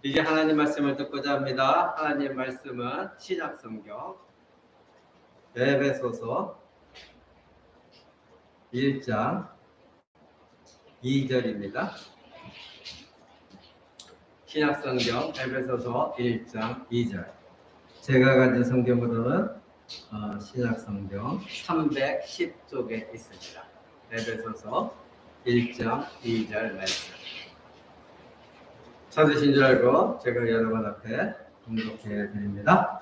이제 하나님 말씀을 듣고자 합니다. 하나님 말씀은 신약성경 에베소서 1장 2절입니다. 신약성경 에베소서 1장 2절. 제가 가진 성경으로는 신약성경 310쪽에 있습니다. 에베소서 1장 2절 말씀. 찾으신 줄 알고 제가 여러분 앞에 공독해 드립니다.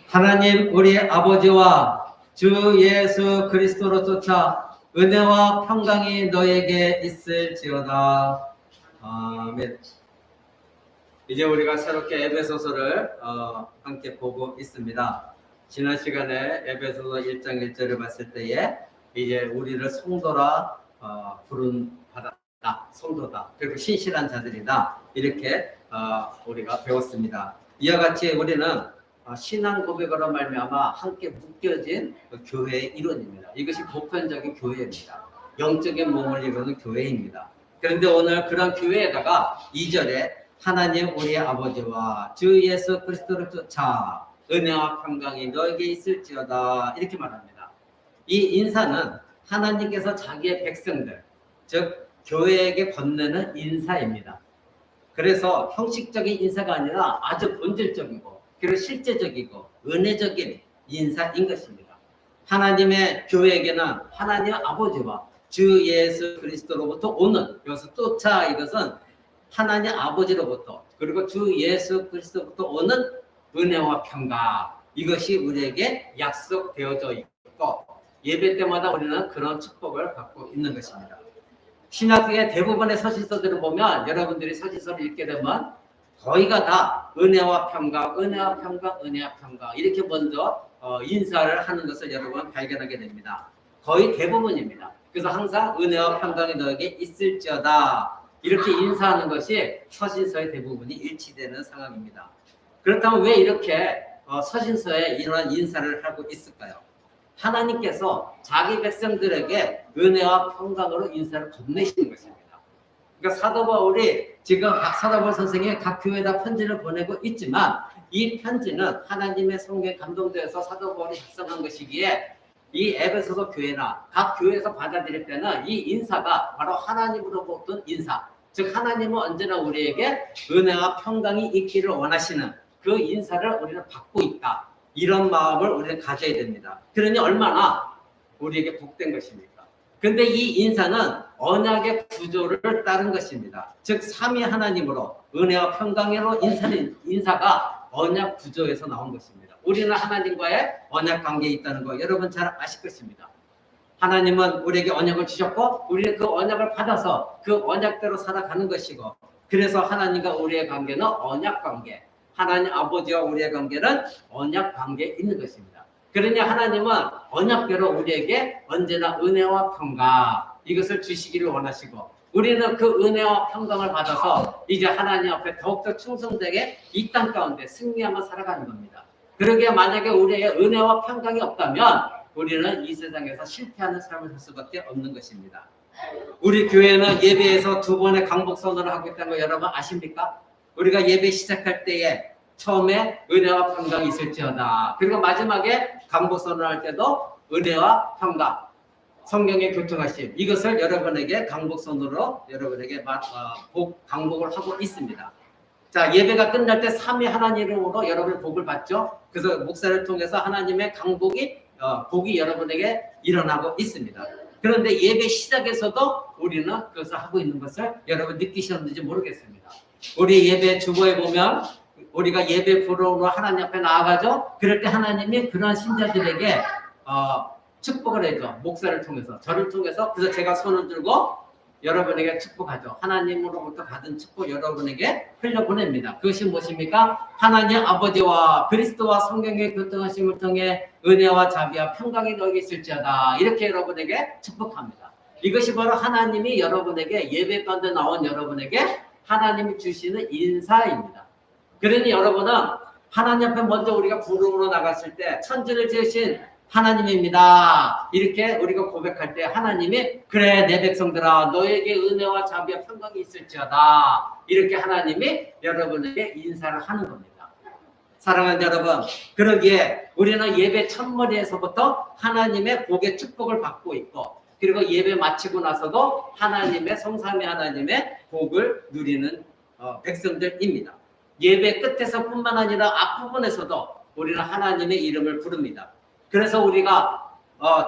하나님 우리의 아버지와 주 예수 그리스도로 쫓아 은혜와 평강이 너에게 있을지어다. 아멘. 이제 우리가 새롭게 에베소서를 함께 보고 있습니다. 지난 시간에 에베소서 1장 1절을 봤을 때에 이제 우리를 성도라 부른 받았다. 성도다. 그리고 신실한 자들이다. 이렇게 우리가 배웠습니다. 이와 같이 우리는 신앙 고백으로 말미암아 함께 묶여진 교회의 일원입니다. 이것이 보편적인 교회입니다. 영적인 몸을 이루는 교회입니다. 그런데 오늘 그런 교회에다가 2절에 하나님 우리의 아버지와 주 예수 그리스도를 쫓아 은혜와 평강이 너에게 있을지어다 이렇게 말합니다. 이 인사는 하나님께서 자기의 백성들, 즉 교회에게 건네는 인사입니다. 그래서 형식적인 인사가 아니라 아주 본질적이고 그리고 실제적이고 은혜적인 인사인 것입니다. 하나님의 교회에게는 하나님 아버지와 주 예수 그리스도로부터 오는, 여기서 쫓아 이것은 하나님 아버지로부터 그리고 주 예수 그리스도로부터 오는 은혜와 평강, 이것이 우리에게 약속되어져 있고 예배 때마다 우리는 그런 축복을 받고 있는 것입니다. 신약의 대부분의 서신서들을 보면 여러분들이 서신서를 읽게 되면 거의가 다 은혜와 평강, 은혜와 평강, 은혜와 평강 이렇게 먼저 인사를 하는 것을 여러분 발견하게 됩니다. 거의 대부분입니다. 그래서 항상 은혜와 평강이 너에게 있을지어다 이렇게 인사하는 것이 서신서의 대부분이 일치되는 상황입니다. 그렇다면 왜 이렇게 서신서에 이러한 인사를 하고 있을까요? 하나님께서 자기 백성들에게 은혜와 평강으로 인사를 건네시는 것입니다. 그러니까 사도 바울이 지금 사도 바울 선생이 각 교회에다 편지를 보내고 있지만 이 편지는 하나님의 성경에 감동되어서 사도 바울이 작성한 것이기에 이 에베소서 교회나 각 교회에서 받아들일 때는 이 인사가 바로 하나님으로부터 온 인사, 즉 하나님은 언제나 우리에게 은혜와 평강이 있기를 원하시는 그 인사를 우리는 받고 있다. 이런 마음을 우리는 가져야 됩니다. 그러니 얼마나 우리에게 복된 것입니까? 근데 이 인사는 언약의 구조를 따른 것입니다. 즉 삼위 하나님으로 은혜와 평강으로 인사가 언약 구조에서 나온 것입니다. 우리는 하나님과의 언약 관계에 있다는 거 여러분 잘 아실 것입니다. 하나님은 우리에게 언약을 주셨고 우리는 그 언약을 받아서 그 언약대로 살아가는 것이고, 그래서 하나님과 우리의 관계는 언약 관계, 하나님 아버지와 우리의 관계는 언약 관계에 있는 것입니다. 그러니 하나님은 언약대로 우리에게 언제나 은혜와 평강 이것을 주시기를 원하시고 우리는 그 은혜와 평강을 받아서 이제 하나님 앞에 더욱더 충성되게 이 땅 가운데 승리하며 살아가는 겁니다. 그러기에 만약에 우리의 은혜와 평강이 없다면 우리는 이 세상에서 실패하는 삶을 살 수밖에 없는 것입니다. 우리 교회는 예배에서 2번의 강복 선언을 하고 있다는 거 여러분 아십니까? 우리가 예배 시작할 때에 처음에 은혜와 평강이 있을지어다. 그리고 마지막에 강복 선언할 때도 은혜와 평강, 성경의 교통하심, 이것을 여러분에게 강복 선언으로 여러분에게 강복을 하고 있습니다. 자, 예배가 끝날 때 삼위 하나님으로 여러분 복을 받죠. 그래서 목사를 통해서 하나님의 강복이 복이 여러분에게 일어나고 있습니다. 그런데 예배 시작에서도 우리는 그것을 하고 있는 것을 여러분 느끼셨는지 모르겠습니다. 우리 예배 주보에 보면 우리가 예배 부름으로 하나님 앞에 나아가죠. 그럴 때 하나님이 그런 신자들에게 축복을 해줘. 목사를 통해서, 저를 통해서. 그래서 제가 손을 들고 여러분에게 축복하죠. 하나님으로부터 받은 축복 여러분에게 흘려보냅니다. 그것이 무엇입니까? 하나님 아버지와 그리스도와 성경의 교통하심을 통해 은혜와 자비와 평강이 너에게 있을지어다. 이렇게 여러분에게 축복합니다. 이것이 바로 하나님이 여러분에게 예배 가운데 나온 여러분에게 하나님이 주시는 인사입니다. 그러니 여러분은 하나님 앞에 먼저 우리가 부름으로 나갔을 때 천지를 지으신 하나님입니다. 이렇게 우리가 고백할 때 하나님이 그래 내 백성들아 너에게 은혜와 자비와 평강이 있을지어다. 이렇게 하나님이 여러분에게 인사를 하는 겁니다. 사랑하는 여러분, 그러기에 우리는 예배 첫머리에서부터 하나님의 복의 축복을 받고 있고 그리고 예배 마치고 나서도 하나님의 성삼위 하나님의 복을 누리는 백성들입니다. 예배 끝에서뿐만 아니라 앞부분에서도 우리는 하나님의 이름을 부릅니다. 그래서 우리가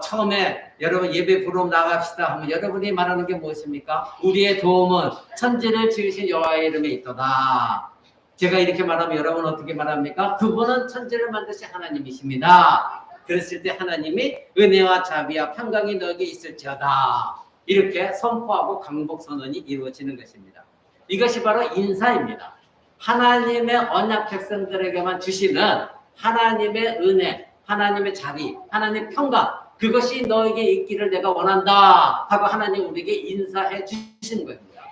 처음에 여러분 예배 부르러 나갑시다 하면 여러분이 말하는 게 무엇입니까? 우리의 도움은 천지를 지으신 여호와의 이름에 있도다. 제가 이렇게 말하면 여러분 어떻게 말합니까? 그분은 천지를 만드신 하나님이십니다. 그랬을 때 하나님이 은혜와 자비와 평강이 너에게 있을지어다. 이렇게 선포하고 강복 선언이 이루어지는 것입니다. 이것이 바로 인사입니다. 하나님의 언약 백성들에게만 주시는 하나님의 은혜, 하나님의 자비, 하나님의 평강, 그것이 너에게 있기를 내가 원한다 하고 하나님 우리에게 인사해 주신 겁니다.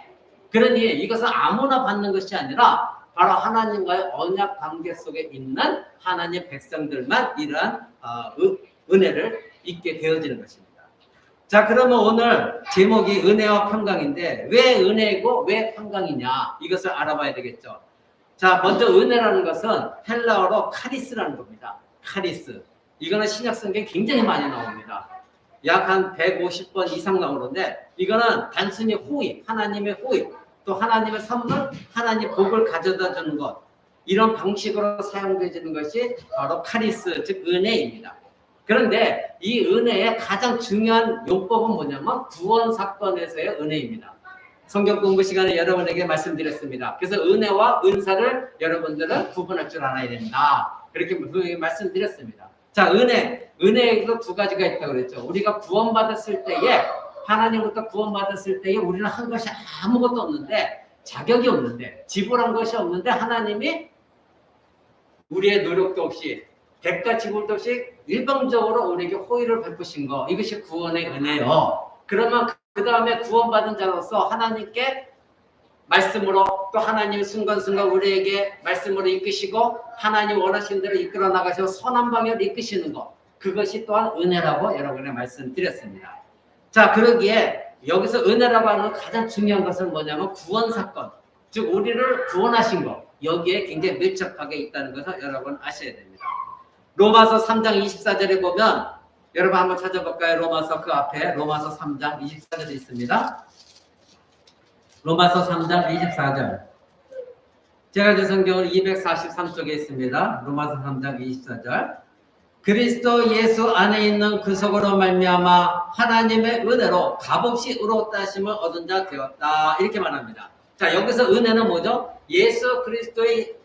그러니 이것은 아무나 받는 것이 아니라 바로 하나님과의 언약 관계 속에 있는 하나님 백성들만 이러한 은혜를 잊게 되어지는 것입니다. 자, 그러면 오늘 제목이 은혜와 평강인데 왜 은혜고 왜 평강이냐 이것을 알아봐야 되겠죠. 자, 먼저 은혜라는 것은 헬라어로 카리스라는 겁니다. 카리스. 이거는 신약성경에 굉장히 많이 나옵니다. 약 한 150번 이상 나오는데 이거는 단순히 호의, 하나님의 호의, 또 하나님의 선물, 하나님 복을 가져다 주는 것, 이런 방식으로 사용되는 것이 바로 카리스, 즉 은혜입니다. 그런데 이 은혜의 가장 중요한 용법은 뭐냐면 구원 사건에서의 은혜입니다. 성경 공부 시간에 여러분에게 말씀드렸습니다. 그래서 은혜와 은사를 여러분들은 구분할 줄 알아야 된다. 그렇게 분명히 말씀드렸습니다. 자, 은혜에도 두 가지가 있다고 그랬죠. 우리가 구원받았을 때에, 하나님으로부터 구원받았을 때에 우리는 한 것이 아무것도 없는데, 자격이 없는데, 지불한 것이 없는데 하나님이 우리의 노력도 없이 대가 지불도 없이 일방적으로 우리에게 호의를 베푸신 거, 이것이 구원의 은혜요. 그러면 그 다음에 구원받은 자로서 하나님께 말씀으로 또 하나님 순간순간 우리에게 말씀으로 이끄시고 하나님 원하시는 대로 이끌어 나가셔서 선한 방향으로 이끄시는 것, 그것이 또한 은혜라고 여러분에 말씀드렸습니다. 자, 그러기에 여기서 은혜라고 하는 가장 중요한 것은 뭐냐면 구원 사건, 즉 우리를 구원하신 것, 여기에 굉장히 밀접하게 있다는 것을 여러분 아셔야 됩니다. 로마서 3장 24절에 보면 여러분 한번 찾아볼까요? 로마서 그 앞에 로마서 3장 24절에 있습니다. 로마서 3장 24절. 제가 제 성경은 243쪽에 있습니다. 로마서 3장 24절. 그리스도 예수 안에 있는 그 속으로 말미암아 하나님의 은혜로 값없이 의롭다 하심을 얻은 자 되었다. 이렇게 말합니다. 자, 여기서 은혜는 뭐죠? 예수 그리스도의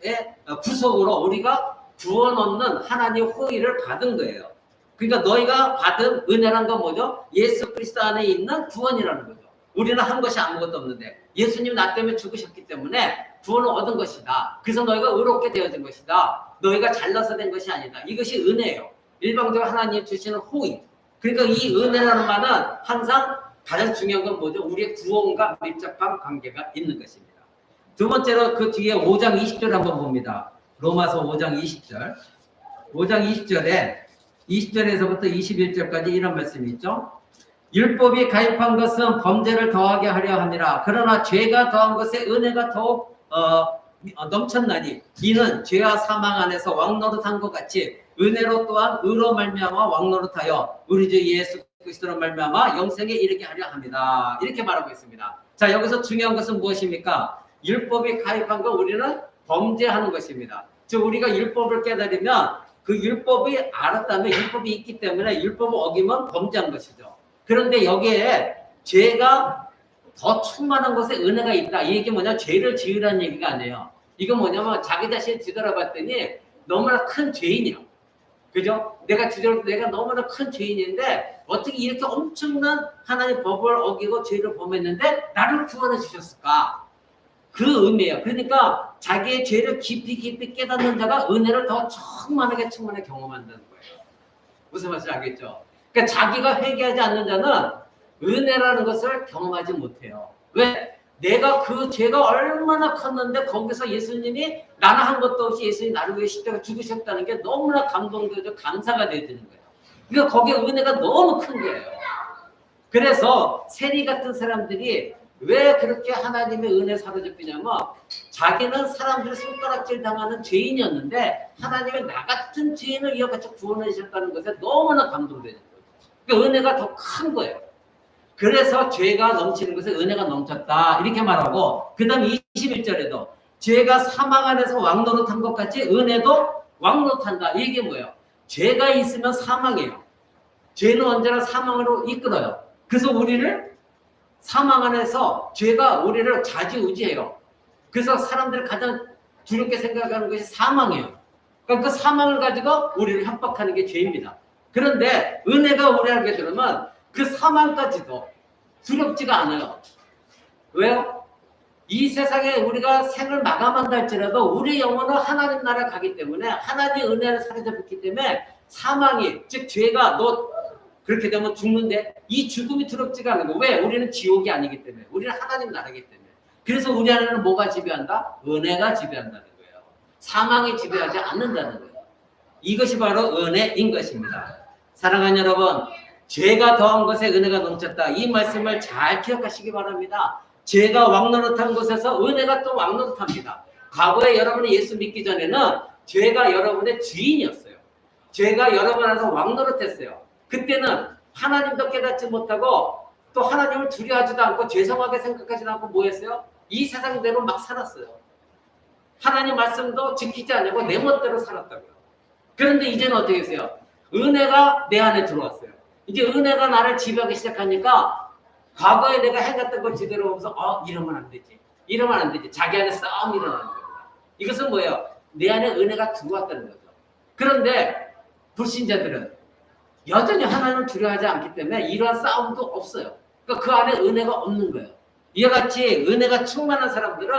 구속으로 우리가 구원 얻는 하나님의 호의를 받은 거예요. 그러니까 너희가 받은 은혜란 건 뭐죠? 예수 그리스도 안에 있는 구원이라는 거죠. 우리는 한 것이 아무것도 없는데 예수님 나 때문에 죽으셨기 때문에 구원을 얻은 것이다. 그래서 너희가 의롭게 되어진 것이다. 너희가 잘나서 된 것이 아니다. 이것이 은혜예요. 일방적으로 하나님 주시는 호의. 그러니까 이 은혜라는 말은 항상 가장 중요한 건 뭐죠? 우리의 구원과 밀접한 관계가 있는 것입니다. 두 번째로 그 뒤에 5장 20절 한번 봅니다. 로마서 5장 20절. 5장 20절에 20절에서부터 21절까지 이런 말씀이 있죠. 율법이 가입한 것은 범죄를 더하게 하려 함이라. 그러나 죄가 더한 것에 은혜가 더욱 넘쳤나니 이는 죄와 사망 안에서 왕노릇한 것 같이 은혜로 또한 의로 말미암아 왕노릇하여 우리 주 예수 그리스도로 말미암아 영생에 이르게 하려 합니다. 이렇게 말하고 있습니다. 자, 여기서 중요한 것은 무엇입니까? 율법이 가입한 것 우리는 범죄하는 것입니다. 즉 우리가 율법을 깨달으면 그 율법이 알았다면 율법이 있기 때문에 율법을 어기면 범죄한 것이죠. 그런데 여기에 죄가 더 충만한 것에 은혜가 있다. 이 얘기 뭐냐? 죄를 지으라는 얘기가 아니에요. 이건 뭐냐면 자기 자신을 뒤돌아봤더니 너무나 큰 죄인이요. 그죠? 내가 너무나 큰 죄인인데 어떻게 이렇게 엄청난 하나님 법을 어기고 죄를 범했는데 나를 구원해 주셨을까? 그 의미예요. 그러니까 자기의 죄를 깊이 깨닫는 자가 은혜를 더 충만하게 경험한다는 거예요. 무슨 말인지 알겠죠? 그러니까 자기가 회개하지 않는 자는 은혜라는 것을 경험하지 못해요. 왜? 내가 그 죄가 얼마나 컸는데 거기서 예수님이 나는 한 것도 없이 예수님이 나를 위해 십자가 죽으셨다는 게 너무나 감동되고 감사가 되어지는 거예요. 그러니까 거기에 은혜가 너무 큰 거예요. 그래서 세리 같은 사람들이 왜 그렇게 하나님의 은혜에 사로잡히냐면 자기는 사람들의 손가락질 당하는 죄인이었는데 하나님이 나 같은 죄인을 이어같이 구원해 주셨다는 것에 너무나 감동되는 거예요. 그러니까 은혜가 더 큰 거예요. 그래서 죄가 넘치는 것에 은혜가 넘쳤다 이렇게 말하고 그 다음 21절에도 죄가 사망 안에서 왕노릇한 것 같이 은혜도 왕노릇한다. 이게 뭐예요? 죄가 있으면 사망이에요. 죄는 언제나 사망으로 이끌어요. 그래서 우리를 사망 안에서 죄가 우리를 좌지우지해요. 그래서 사람들이 가장 두렵게 생각하는 것이 사망이에요. 그러니까 그 사망을 가지고 우리를 협박하는 게 죄입니다. 그런데 은혜가 우리에게 들으면 그 사망까지도 두렵지가 않아요. 왜요? 이 세상에 우리가 생을 마감한다 할지라도 우리 영혼은 하나님 나라 가기 때문에 하나님의 은혜를 사로잡기 때문에 사망이 즉 죄가 너 그렇게 되면 죽는데 이 죽음이 두렵지가 않은 거. 왜? 우리는 지옥이 아니기 때문에. 우리는 하나님 나라기 때문에. 그래서 우리 안에는 뭐가 지배한다? 은혜가 지배한다는 거예요. 사망이 지배하지 않는다는 거예요. 이것이 바로 은혜인 것입니다. 사랑하는 여러분, 죄가 더한 것에 은혜가 넘쳤다. 이 말씀을 잘 기억하시기 바랍니다. 죄가 왕노릇한 곳에서 은혜가 또 왕노릇합니다. 과거에 여러분이 예수 믿기 전에는 죄가 여러분의 주인이었어요. 죄가 여러분 안에서 왕노릇했어요. 그때는 하나님도 깨닫지 못하고 또 하나님을 두려워하지도 않고 죄송하게 생각하지도 않고 뭐 했어요? 이 세상대로 막 살았어요. 하나님 말씀도 지키지 않고 내 멋대로 살았다고요. 그런데 이제는 어떻게 했어요? 은혜가 내 안에 들어왔어요. 이제 은혜가 나를 지배하기 시작하니까 과거에 내가 행했던 걸 제대로 보면서 이러면 안 되지. 이러면 안 되지. 자기 안에 싸움이 일어나는 겁니다. 이것은 뭐예요? 내 안에 은혜가 들어왔다는 거죠. 그런데 불신자들은 여전히 하나님을 두려워하지 않기 때문에 이러한 싸움도 없어요. 그러니까 그 안에 은혜가 없는 거예요. 이와 같이 은혜가 충만한 사람들은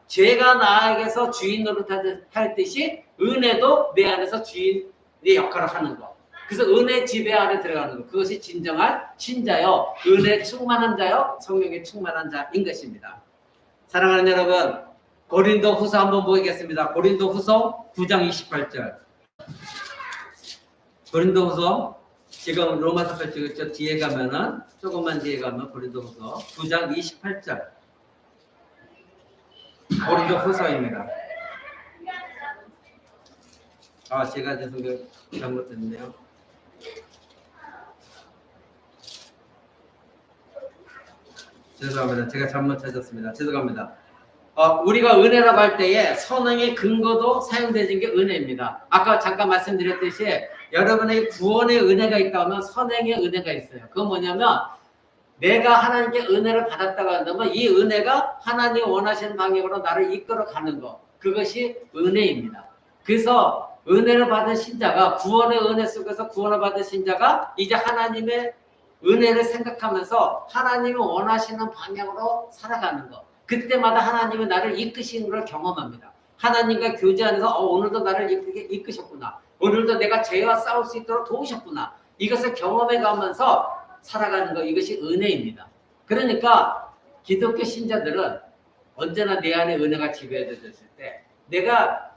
죄가 나에게서 주인 노릇할 듯이 은혜도 내 안에서 주인의 역할을 하는 거. 그래서 은혜 지배 안에 들어가는 것. 그것이 진정한 신자요. 은혜 충만한 자요. 성령에 충만한 자인 것입니다. 사랑하는 여러분, 고린도 후서 한번 보겠습니다. 고린도 후서 9장 28절. 고린도 후서 지금 로마서 펼치고 뒤에 가면은 조금만 뒤에 가면 고린도 후서 9장 28절. 고린도 후서입니다. 제가 잘못했네요. 죄송합니다. 제가 잘못 찾았습니다. 죄송합니다. 우리가 은혜라고 할 때에 선행의 근거도 사용되는 게 은혜입니다. 아까 잠깐 말씀드렸듯이 여러분의 구원의 은혜가 있다면 선행의 은혜가 있어요. 그건 뭐냐면 내가 하나님께 은혜를 받았다고 한다면 이 은혜가 하나님이 원하시는 방향으로 나를 이끌어가는 것. 그것이 은혜입니다. 그래서 은혜를 받은 신자가 구원의 은혜 속에서 구원을 받은 신자가 이제 하나님의 은혜를 생각하면서 하나님이 원하시는 방향으로 살아가는 것. 그때마다 하나님이 나를 이끄시는 걸 경험합니다. 하나님과 교제 안에서 오늘도 나를 이끄셨구나. 오늘도 내가 죄와 싸울 수 있도록 도우셨구나. 이것을 경험해 가면서 살아가는 것. 이것이 은혜입니다. 그러니까 기독교 신자들은 언제나 내 안에 은혜가 지배되었을 때 내가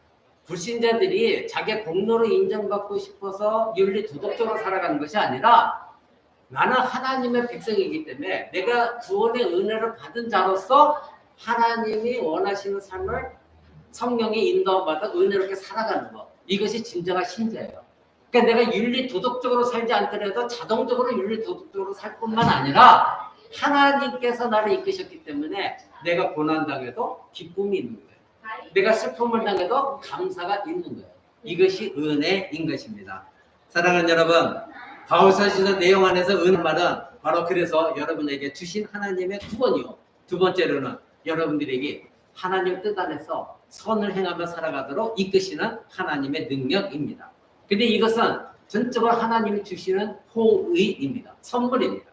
불신자들이 자기의 공로로 인정받고 싶어서 윤리 도덕적으로 살아가는 것이 아니라 나는 하나님의 백성이기 때문에 내가 구원의 은혜를 받은 자로서 하나님이 원하시는 삶을 성령의 인도받아 은혜롭게 살아가는 것. 이것이 진정한 신자예요. 그러니까 내가 윤리 도덕적으로 살지 않더라도 자동적으로 윤리 도덕적으로 살 뿐만 아니라 하나님께서 나를 이끄셨기 때문에 내가 고난당해도 기쁨이 있는 거예요. 내가 슬픔을 당해도 감사가 있는 거예요. 이것이 은혜인 것입니다. 사랑하는 여러분, 바울서신서 내용 안에서 은혜 말은 바로 그래서 여러분에게 주신 하나님의 구원이요. 두 번째로는 여러분들에게 하나님 뜻 안에서 선을 행하며 살아가도록 이끄시는 하나님의 능력입니다. 근데 이것은 전적으로 하나님이 주시는 호의입니다. 선물입니다.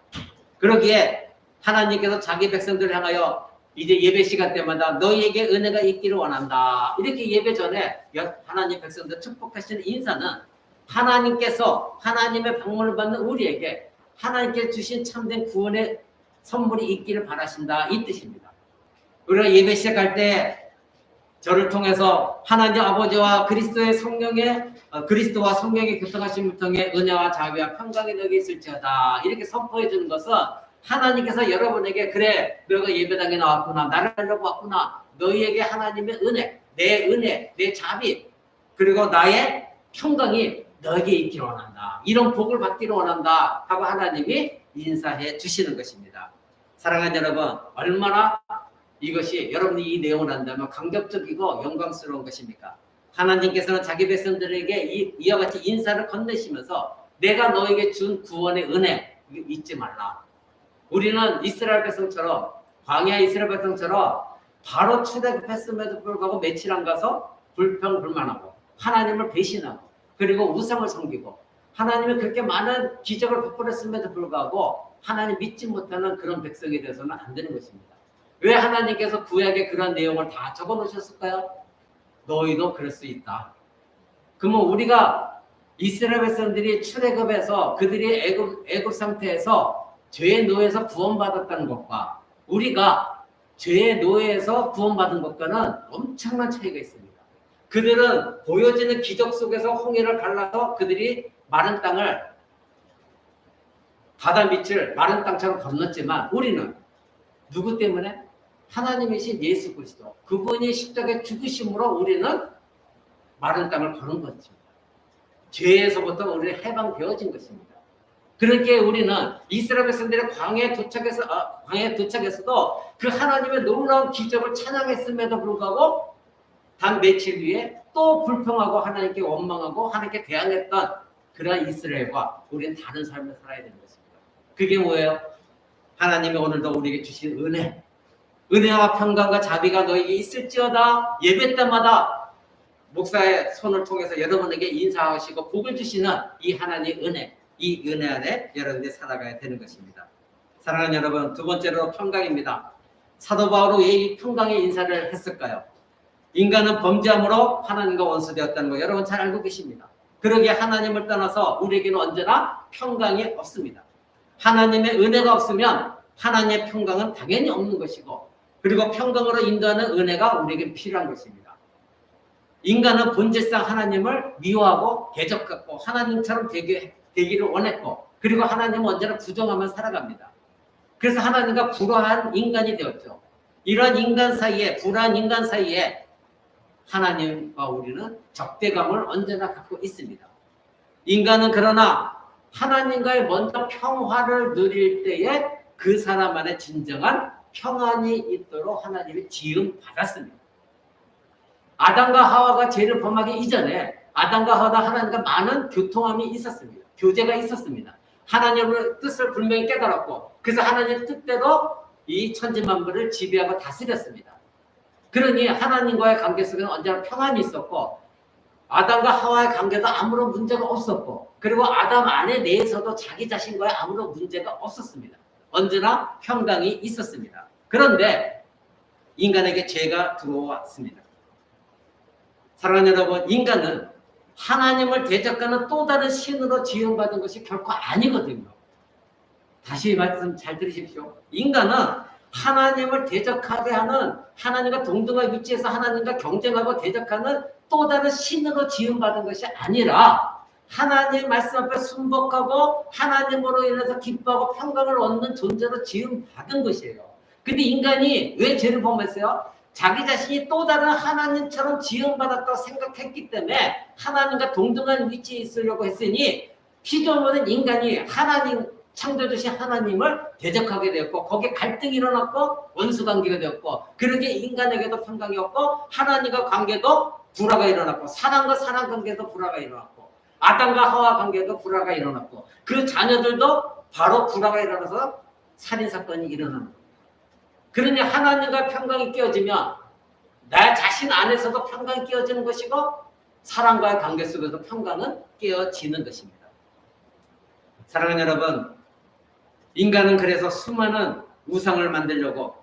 그러기에 하나님께서 자기 백성들을 향하여 이제 예배 시간 때마다 너희에게 은혜가 있기를 원한다. 이렇게 예배 전에 하나님 백성들 축복하시는 인사는 하나님께서 하나님의 방문을 받는 우리에게 하나님께 주신 참된 구원의 선물이 있기를 바라신다. 이 뜻입니다. 우리가 예배 시작할 때 저를 통해서 하나님 아버지와 그리스도의 성령의 그리스도와 성령의 교통하심을 통해 은혜와 자비와 평강이 너에게 있을지어다. 이렇게 선포해 주는 것은 하나님께서 여러분에게 그래 너가 예배당에 나왔구나. 나를 하려고 왔구나. 너희에게 하나님의 은혜, 내 자비 그리고 나의 평강이 너에게 있기를 원한다. 이런 복을 받기를 원한다 하고 하나님이 인사해 주시는 것입니다. 사랑하는 여러분, 얼마나 이것이 여러분이 이 내용을 안다면 감격적이고 영광스러운 것입니까? 하나님께서는 자기 백성들에게 이와 같이 인사를 건네시면서 내가 너에게 준 구원의 은혜 잊지 말라. 우리는 이스라엘 백성처럼 광야 이스라엘 백성처럼 바로 출애굽했음에도 불구하고 며칠 안 가서 불평불만하고 하나님을 배신하고 그리고 우상을 섬기고 하나님이 그렇게 많은 기적을 베풀었음에도 불구하고 하나님 믿지 못하는 그런 백성이 되어서는 안 되는 것입니다. 왜 하나님께서 구약에 그런 내용을 다 적어 놓으셨을까요? 너희도 그럴 수 있다. 그러면 우리가 이스라엘 백성들이 출애굽해서 그들이 애굽 상태에서 죄의 노예에서 구원받았다는 것과 우리가 죄의 노예에서 구원받은 것과는 엄청난 차이가 있습니다. 그들은 보여지는 기적 속에서 홍해를 갈라서 그들이 마른 땅을 바다 밑을 마른 땅처럼 건넜지만 우리는 누구 때문에? 하나님이신 예수 그리스도 그분이 십자가에 죽으심으로 우리는 마른 땅을 걸은 것입니다. 죄에서부터 우리는 해방되어진 것입니다. 그렇게 우리는 이스라엘 백성들의 광야에 도착해서도 그 하나님의 놀라운 기적을 찬양했음에도 불구하고 단 며칠 뒤에 또 불평하고 하나님께 원망하고 하나님께 대항했던 그러한 이스라엘과 우리는 다른 삶을 살아야 되는 것입니다. 그게 뭐예요? 하나님이 오늘도 우리에게 주신 은혜와 평강과 자비가 너에게 있을지어다. 예배 때마다 목사의 손을 통해서 여러분에게 인사하시고 복을 주시는 이 하나님의 은혜, 이 은혜 안에 여러분들이 살아가야 되는 것입니다. 사랑하는 여러분, 두 번째로 평강입니다. 사도 바울은 왜 이 평강의 인사를 했을까요? 인간은 범죄함으로 하나님과 원수되었다는 거 여러분 잘 알고 계십니다. 그러기에 하나님을 떠나서 우리에게는 언제나 평강이 없습니다. 하나님의 은혜가 없으면 하나님의 평강은 당연히 없는 것이고 그리고 평강으로 인도하는 은혜가 우리에게 필요한 것입니다. 인간은 본질상 하나님을 미워하고 대적하고 하나님처럼 되기를 원했고 그리고 하나님은 언제나 부정하며 살아갑니다. 그래서 하나님과 불화한 인간이 되었죠. 이런 인간 사이에 불화한 인간 사이에 하나님과 우리는 적대감을 언제나 갖고 있습니다. 인간은 그러나 하나님과의 먼저 평화를 누릴 때에 그 사람 안에 진정한 평안이 있도록 하나님이 지음 받았습니다. 아담과 하와가 죄를 범하기 이전에 아담과 하와가 하나님과 많은 교통함이 있었습니다. 교제가 있었습니다. 하나님의 뜻을 분명히 깨달았고 그래서 하나님의 뜻대로 이 천지만물을 지배하고 다스렸습니다. 그러니 하나님과의 관계 속에는 언제나 평안이 있었고 아담과 하와의 관계도 아무런 문제가 없었고 그리고 아담 안에 내에서도 자기 자신과의 아무런 문제가 없었습니다. 언제나 평강이 있었습니다. 그런데 인간에게 죄가 들어왔습니다. 사랑하는 여러분, 인간은 하나님을 대적하는 또 다른 신으로 지음받은 것이 결코 아니거든요. 다시 말씀 잘 들으십시오. 인간은 하나님을 대적하게 하는 하나님과 동등한 위치에서 하나님과 경쟁하고 대적하는 또 다른 신으로 지음받은 것이 아니라 하나님 말씀 앞에 순복하고 하나님으로 인해서 기뻐하고 평강을 얻는 존재로 지음받은 것이에요. 근데 인간이 왜 죄를 범했어요? 자기 자신이 또 다른 하나님처럼 지음받았다고 생각했기 때문에 하나님과 동등한 위치에 있으려고 했으니 피조물은 인간이 하나님 창조주신 하나님을 대적하게 되었고 거기에 갈등이 일어났고 원수관계가 되었고 그러게 인간에게도 평강이 없고 하나님과 관계도 불화가 일어났고 사람과 사람 관계도 불화가 일어났고 아담과 하와 관계도 불화가 일어났고 그 자녀들도 바로 불화가 일어나서 살인사건이 일어나는 거예요. 그러니 하나님과 평강이 깨어지면 나 자신 안에서도 평강이 깨어지는 것이고 사람과의 관계 속에서 평강은 깨어지는 것입니다. 사랑하는 여러분, 인간은 그래서 수많은 우상을 만들려고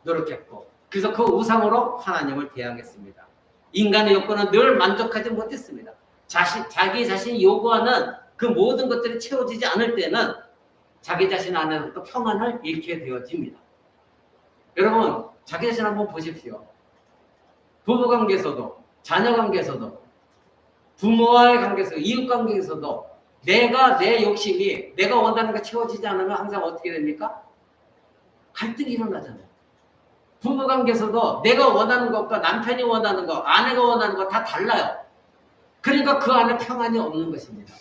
노력했고 그래서 그 우상으로 하나님을 대항했습니다. 인간의 욕구는 늘 만족하지 못했습니다. 자기 자신이 요구하는 그 모든 것들이 채워지지 않을 때는 자기 자신 안에서 또 평안을 잃게 되어집니다. 여러분, 자기 자신 한번 보십시오. 부부 관계에서도, 자녀 관계에서도, 부모와의 관계에서, 이웃 관계에서도 내 욕심이 내가 원하는 거 채워지지 않으면 항상 어떻게 됩니까? 갈등이 일어나잖아요. 부부 관계에서도 내가 원하는 것과 남편이 원하는 것, 아내가 원하는 것 다 달라요. 그러니까 그 안에 평안이 없는 것입니다.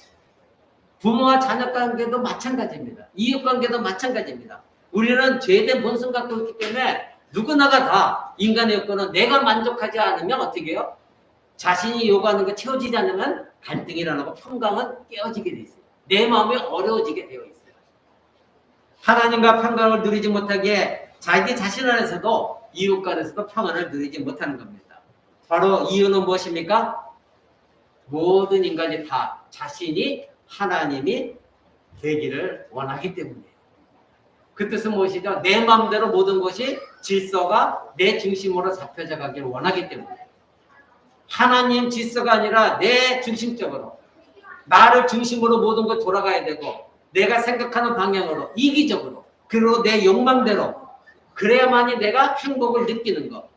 부모와 자녀 관계도 마찬가지입니다. 이웃 관계도 마찬가지입니다. 우리는 죄된 본성 갖고 있기 때문에 누구나가 다 인간의 욕구는 내가 만족하지 않으면 어떻게 해요? 자신이 요구하는 거 채워지지 않으면 갈등이 일어나고 평강은 깨어지게 돼 있어요. 내 마음이 어려워지게 되어 있어요. 하나님과 평강을 누리지 못하기에 자기 자신 안에서도 이웃 간에서도 평안을 누리지 못하는 겁니다. 바로 이유는 무엇입니까? 모든 인간이 다 자신이 하나님이 되기를 원하기 때문이에요. 그 뜻은 무엇이죠? 내 마음대로 모든 것이 질서가 내 중심으로 잡혀져 가기를 원하기 때문에 하나님 질서가 아니라 내 중심적으로 나를 중심으로 모든 것 돌아가야 되고 내가 생각하는 방향으로 이기적으로 그리고 내 욕망대로 그래야만이 내가 행복을 느끼는 것.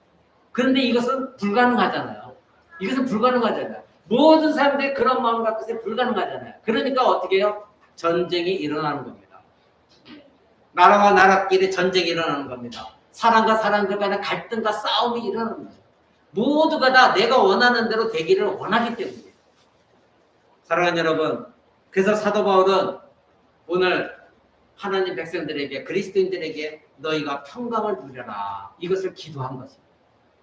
그런데 이것은 불가능하잖아요. 이것은 불가능하잖아요. 모든 사람들이 그런 마음 갖고 있으면 불가능하잖아요. 그러니까 어떻게 해요? 전쟁이 일어나는 겁니다. 나라와 나라끼리 전쟁이 일어나는 겁니다. 사람과 사람들 간에 갈등과 싸움이 일어나는 거예요. 모두가 다 내가 원하는 대로 되기를 원하기 때문이에요. 사랑하는 여러분, 그래서 사도 바울은 오늘 하나님 백성들에게 그리스도인들에게 너희가 평강을 누려라 이것을 기도한 것입니다.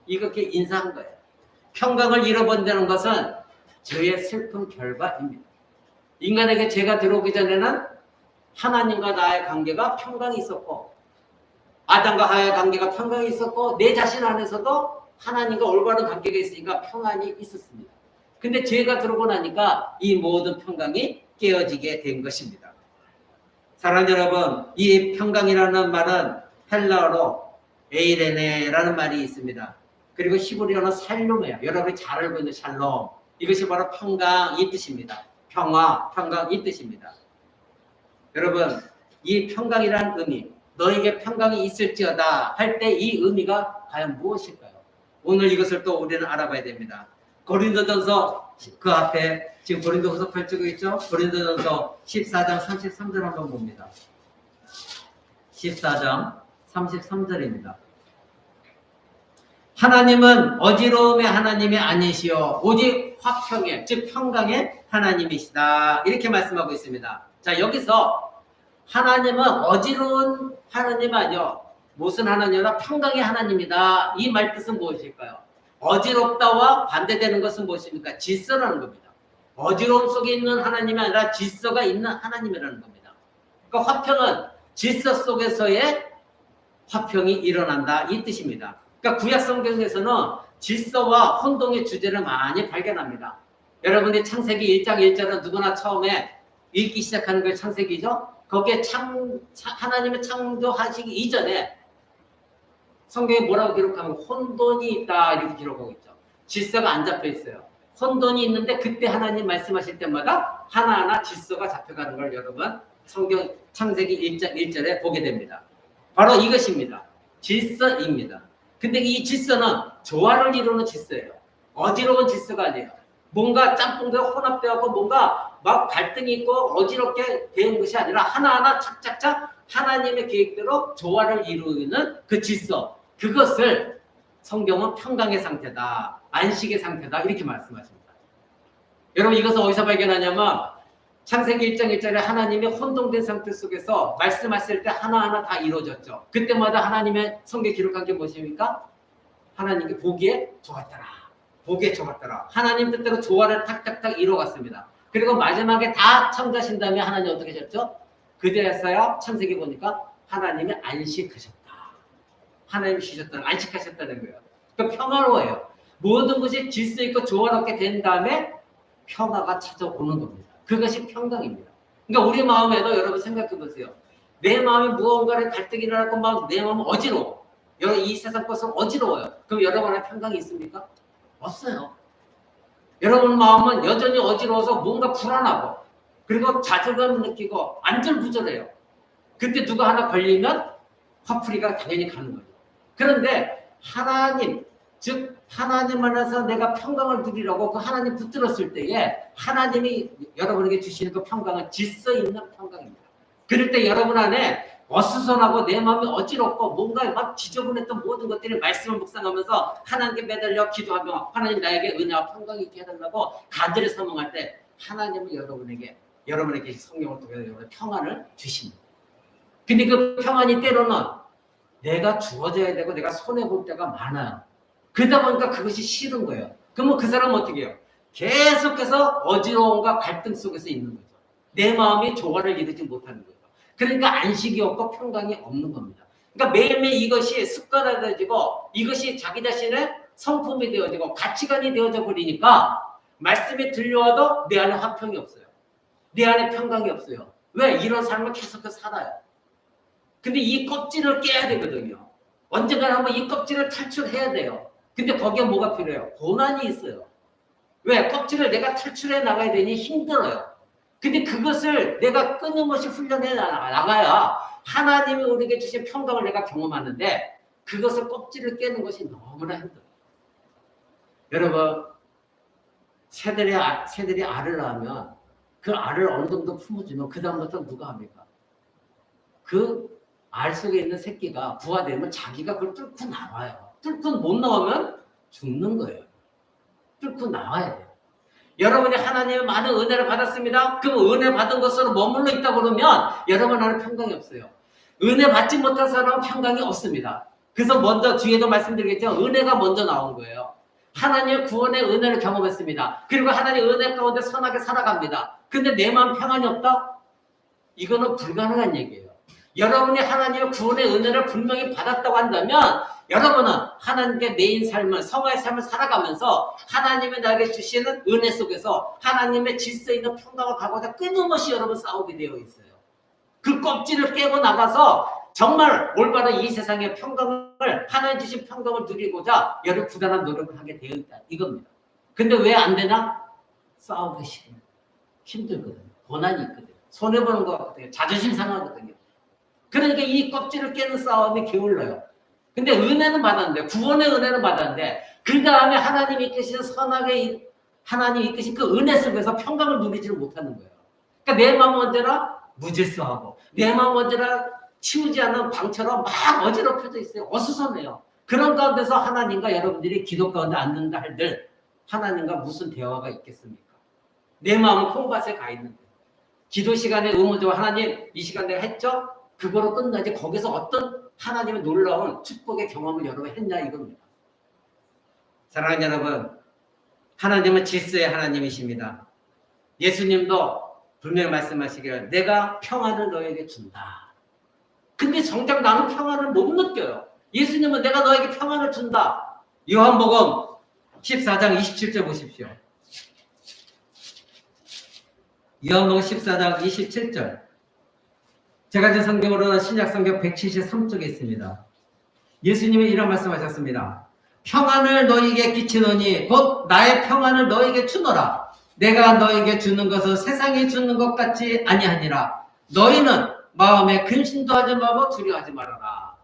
이렇게 인사한 거예요. 평강을 잃어본다는 것은 죄의 슬픈 결과입니다. 인간에게 죄가 들어오기 전에는 하나님과 나의 관계가 평강이 있었고 아담과 하와의 관계가 평강이 있었고 내 자신 안에서도 하나님과 올바른 관계가 있으니까 평안이 있었습니다. 근데 죄가 들어오고 나니까 이 모든 평강이 깨어지게 된 것입니다. 사랑하는 여러분, 이 평강이라는 말은 헬라어로 에이레네라는 말이 있습니다. 그리고 히브리어는 샬롬이에요. 여러분이 잘 알고 있는 샬롬. 이것이 바로 평강 이 뜻입니다. 평화, 평강 이 뜻입니다. 여러분, 이 평강이라는 의미, 너에게 평강이 있을지어다 할 때 이 의미가 과연 무엇일까요? 오늘 이것을 또 우리는 알아봐야 됩니다. 고린도전서 그 앞에 지금 고린도후서 펼치고 있죠? 고린도전서 14장 33절 한번 봅니다. 14장 33절입니다. 하나님은 어지러움의 하나님이 아니시오 오직 화평의 즉 평강의 하나님이시다 이렇게 말씀하고 있습니다. 자, 여기서 하나님은 어지러운 하나님 아니요 무슨 하나님이라 평강의 하나님이다 이 말 뜻은 무엇일까요? 어지럽다와 반대되는 것은 무엇입니까? 질서라는 겁니다. 어지러움 속에 있는 하나님이 아니라 질서가 있는 하나님이라는 겁니다. 그러니까 화평은 질서 속에서의 화평이 일어난다 이 뜻입니다. 그러니까 구약 성경에서는 질서와 혼동의 주제를 많이 발견합니다. 여러분이 창세기 1장 1절은 누구나 처음에 읽기 시작하는 게 창세기죠. 거기에 하나님의 창조하시기 이전에 성경에 뭐라고 기록하면 혼돈이 있다 이렇게 기록하고 있죠. 질서가 안 잡혀 있어요. 혼돈이 있는데 그때 하나님 말씀하실 때마다 하나하나 질서가 잡혀가는 걸 여러분 성경 창세기 1장 1절에 보게 됩니다. 바로 이것입니다. 질서입니다. 근데 이 질서는 조화를 이루는 질서예요. 어지러운 질서가 아니에요. 뭔가 짬뽕되어 혼합되고 뭔가 막 갈등이 있고 어지럽게 되는 것이 아니라 하나하나 착착착 하나님의 계획대로 조화를 이루는 그 질서. 그것을 성경은 평강의 상태다. 안식의 상태다. 이렇게 말씀하십니다. 여러분 이것을 어디서 발견하냐면 창세기 1장 1절에 하나님의 혼동된 상태 속에서 말씀하실 때 하나하나 다 이루어졌죠. 그때마다 하나님의 성경에 기록한 게 무엇입니까? 하나님께 보기에 좋았더라. 보기에 좋았더라. 하나님 뜻대로 조화를 탁탁탁 이루어갔습니다. 그리고 마지막에 다 창조하신 다음에 하나님 어떻게 하셨죠? 그제서야 창세기 보니까 하나님이 안식하셨다. 하나님이 쉬셨다는 안식하셨다는 거예요. 그러니까 평화로워요. 모든 것이 질서 있고 조화롭게 된 다음에 평화가 찾아오는 겁니다. 그것이 평강입니다. 그러니까 우리 마음에도 여러분 생각해 보세요. 내 마음에 무언가를 갈등이 일어나고 막 내 마음은 어지러워. 이 세상 것은 어지러워요. 그럼 여러분 안에 평강이 있습니까? 없어요. 여러분 마음은 여전히 어지러워서 뭔가 불안하고 그리고 좌절감을 느끼고 안절부절해요. 그때 누가 하나 걸리면 화풀이가 당연히 가는 거죠. 그런데 하나님 즉 하나님 안에서 내가 평강을 누리려고 그 하나님 붙들었을 때에 하나님이 여러분에게 주시는 그 평강은 질서 있는 평강입니다. 그럴 때 여러분 안에 어수선하고 내 마음이 어지럽고 뭔가 막 지저분했던 모든 것들이 말씀을 묵상하면서 하나님께 매달려 기도하며 하나님 나에게 은혜와 평강이 있게 해달라고 간절히 소망할 때 하나님은 여러분에게 성령을 통해 평안을 주십니다. 근데 그 평안이 때로는 내가 주어져야 되고 내가 손해볼 때가 많아요. 그러다 보니까 그것이 싫은 거예요. 그러면 그 사람은 어떻게 해요? 계속해서 어지러움과 갈등 속에서 있는 거죠. 내 마음이 조화를 이루지 못하는 거죠. 그러니까 안식이 없고 평강이 없는 겁니다. 그러니까 매일매일 이것이 습관화되어지고 이것이 자기 자신의 성품이 되어지고 가치관이 되어져 버리니까 말씀이 들려와도 내 안에 화평이 없어요. 내 안에 평강이 없어요. 왜? 이런 삶을 계속해서 살아요. 근데 이 껍질을 깨야 되거든요. 언젠가 한번 이 껍질을 탈출해야 돼요. 근데 거기에 뭐가 필요해요? 고난이 있어요. 왜? 껍질을 내가 탈출해 나가야 되니 힘들어요. 근데 그것을 내가 끊임없이 훈련해 나가야 하나님이 우리에게 주신 평강을 내가 경험하는데 그것을 껍질을 깨는 것이 너무나 힘들어요. 여러분, 새들이 알을 낳으면 그 알을 어느 정도 품어주면 그 다음부터 누가 합니까? 그 알 속에 있는 새끼가 부화되면 자기가 그걸 뚫고 나와요. 뚫고 못 나오면 죽는 거예요. 뚫고 나와야 돼요. 여러분이 하나님의 많은 은혜를 받았습니다. 그럼 은혜 받은 것으로 머물러 있다 그러면 여러분 안에 평강이 없어요. 은혜 받지 못한 사람은 평강이 없습니다. 그래서 먼저 뒤에도 말씀드리겠죠. 은혜가 먼저 나온 거예요. 하나님의 구원의 은혜를 경험했습니다. 그리고 하나님의 은혜 가운데 선하게 살아갑니다. 근데 내 마음 평안이 없다? 이거는 불가능한 얘기예요. 여러분이 하나님의 구원의 은혜를 분명히 받았다고 한다면 여러분은 하나님의 매인 삶을, 성화의 삶을 살아가면서 하나님의 나에게 주시는 은혜 속에서 하나님의 질서 있는 평강을 가고자 끊임없이 여러분 싸우게 되어 있어요. 그 껍질을 깨고 나가서 정말 올바른 이 세상의 평강을, 하나님 주신 평강을 누리고자 여러 부단한 노력을 하게 되어 있다. 이겁니다. 근데 왜 안 되나? 싸우기 싫어요. 힘들거든요. 고난이 있거든요. 손해보는 것 같거든요. 자존심 상하거든요. 그러니까 이 껍질을 깨는 싸움이 게을러요. 근데 은혜는 받았는데, 구원의 은혜는 받았는데, 그 다음에 하나님이 이끄신 선하게, 하나님이 이끄신 그 은혜 속에서 평강을 누리지를 못하는 거예요. 그러니까 내 마음 언제나 무질서하고, 내 마음 언제나 치우지 않은 방처럼 막 어지럽혀져 있어요. 어수선해요. 그런 가운데서 하나님과 여러분들이 기도 가운데 앉는다 할들 하나님과 무슨 대화가 있겠습니까? 내 마음은 콩밭에 가 있는데. 기도 시간에 의무적으로 하나님, 이 시간 내가 했죠? 그거로 끝나지 거기서 어떤 하나님의 놀라운 축복의 경험을 여러분 했냐 이겁니다. 사랑하는 여러분, 하나님은 질서의 하나님이십니다. 예수님도 분명히 말씀하시기를 내가 평안을 너에게 준다. 근데 정작 나는 평안을 못 느껴요. 예수님은 내가 너에게 평안을 준다. 요한복음 14장 27절 보십시오. 요한복음 14장 27절. 제가 제 성경으로는 신약성경 173쪽에 있습니다. 예수님이 이런 말씀하셨습니다. 평안을 너희에게 끼치노니 곧 나의 평안을 너희에게 주노라. 내가 너희에게 주는 것은 세상이 주는 것 같지 아니하니라. 너희는 마음에 근심도 하지 말고 두려워하지 말아라.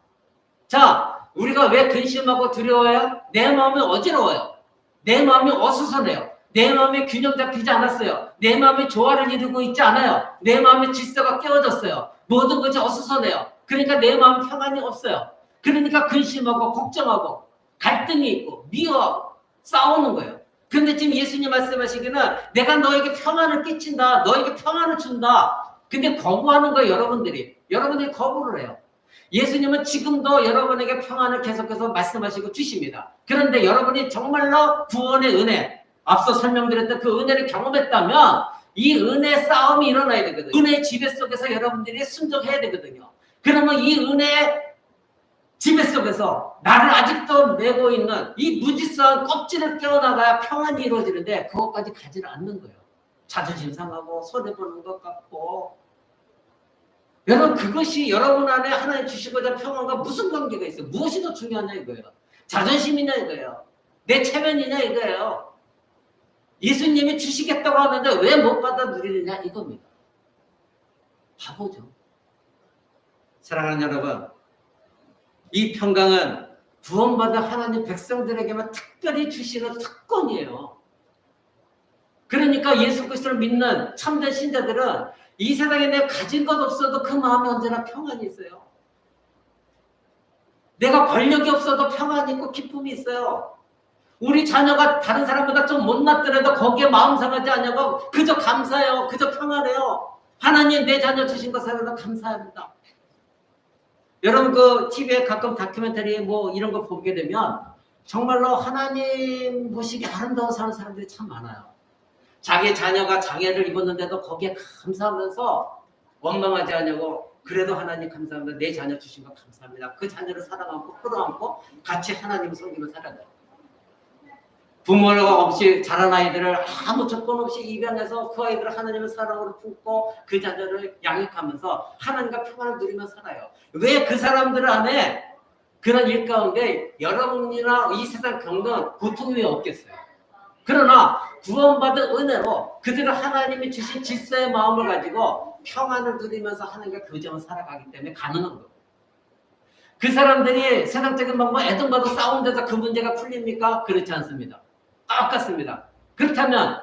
자, 우리가 왜 근심하고 두려워요? 내 마음이 어지러워요. 내 마음이 어수선해요. 내 마음이 균형 잡히지 않았어요. 내 마음이 조화를 이루고 있지 않아요. 내 마음의 질서가 깨어졌어요. 모든 것이 어수선해요. 그러니까 내 마음 평안이 없어요. 그러니까 근심하고 걱정하고 갈등이 있고 미워하고 싸우는 거예요. 근데 지금 예수님 말씀하시기는 내가 너에게 평안을 끼친다. 너에게 평안을 준다. 근데 거부하는 거예요. 여러분들이 거부를 해요. 예수님은 지금도 여러분에게 평안을 계속해서 말씀하시고 주십니다. 그런데 여러분이 정말로 구원의 은혜, 앞서 설명드렸던 그 은혜를 경험했다면 이 은혜 싸움이 일어나야 되거든요. 은혜 지배 속에서 여러분들이 순종해야 되거든요. 그러면 이 은혜 지배 속에서 나를 아직도 메고 있는 이 무질서한 껍질을 깨어나가야 평안이 이루어지는데 그것까지 가지를 않는 거예요. 자존심 상하고 손해보는 것 같고. 여러분, 그것이 여러분 안에 하나님 주시고자 평안과 무슨 관계가 있어요? 무엇이 더 중요하냐 이거예요. 자존심이냐 이거예요. 내 체면이냐 이거예요. 예수님이 주시겠다고 하는데 왜 못 받아 누리느냐 이겁니다. 바보죠. 사랑하는 여러분, 이 평강은 구원받은 하나님 백성들에게만 특별히 주시는 특권이에요. 그러니까 예수 그리스도를 믿는 참된 신자들은 이 세상에 내가 가진 것 없어도 그 마음에 언제나 평안이 있어요. 내가 권력이 없어도 평안이 있고 기쁨이 있어요. 우리 자녀가 다른 사람보다 좀 못났더라도 거기에 마음 상하지 않냐고 그저 감사해요. 그저 평안해요. 하나님 내 자녀 주신 것을 감사합니다. 여러분 그 TV에 가끔 다큐멘터리 뭐 이런 거 보게 되면 정말로 하나님 보시기에 아름다운 사는 사람들이 참 많아요. 자기 자녀가 장애를 입었는데도 거기에 감사하면서 원망하지 않냐고 그래도 하나님 감사합니다. 내 자녀 주신 거 감사합니다. 그 자녀를 사랑하고 끌어안고 같이 하나님을 섬기며 살아가요. 부모가 없이 자란 아이들을 아무 조건 없이 입양해서 그 아이들을 하나님의 사랑으로 품고 그 자녀를 양육하면서 하나님과 평안을 누리며 살아요. 왜 그 사람들 안에 그런 일 가운데 여러분이나 이 세상 겪는 고통이 없겠어요. 그러나 구원받은 은혜로 그들은 하나님이 주신 질서의 마음을 가지고 평안을 누리면서 하나님과 교제하며 살아가기 때문에 가능한 거예요. 그 사람들이 세상적인 방법 애동과도 싸운 데서 그 문제가 풀립니까? 그렇지 않습니다. 똑같습니다. 그렇다면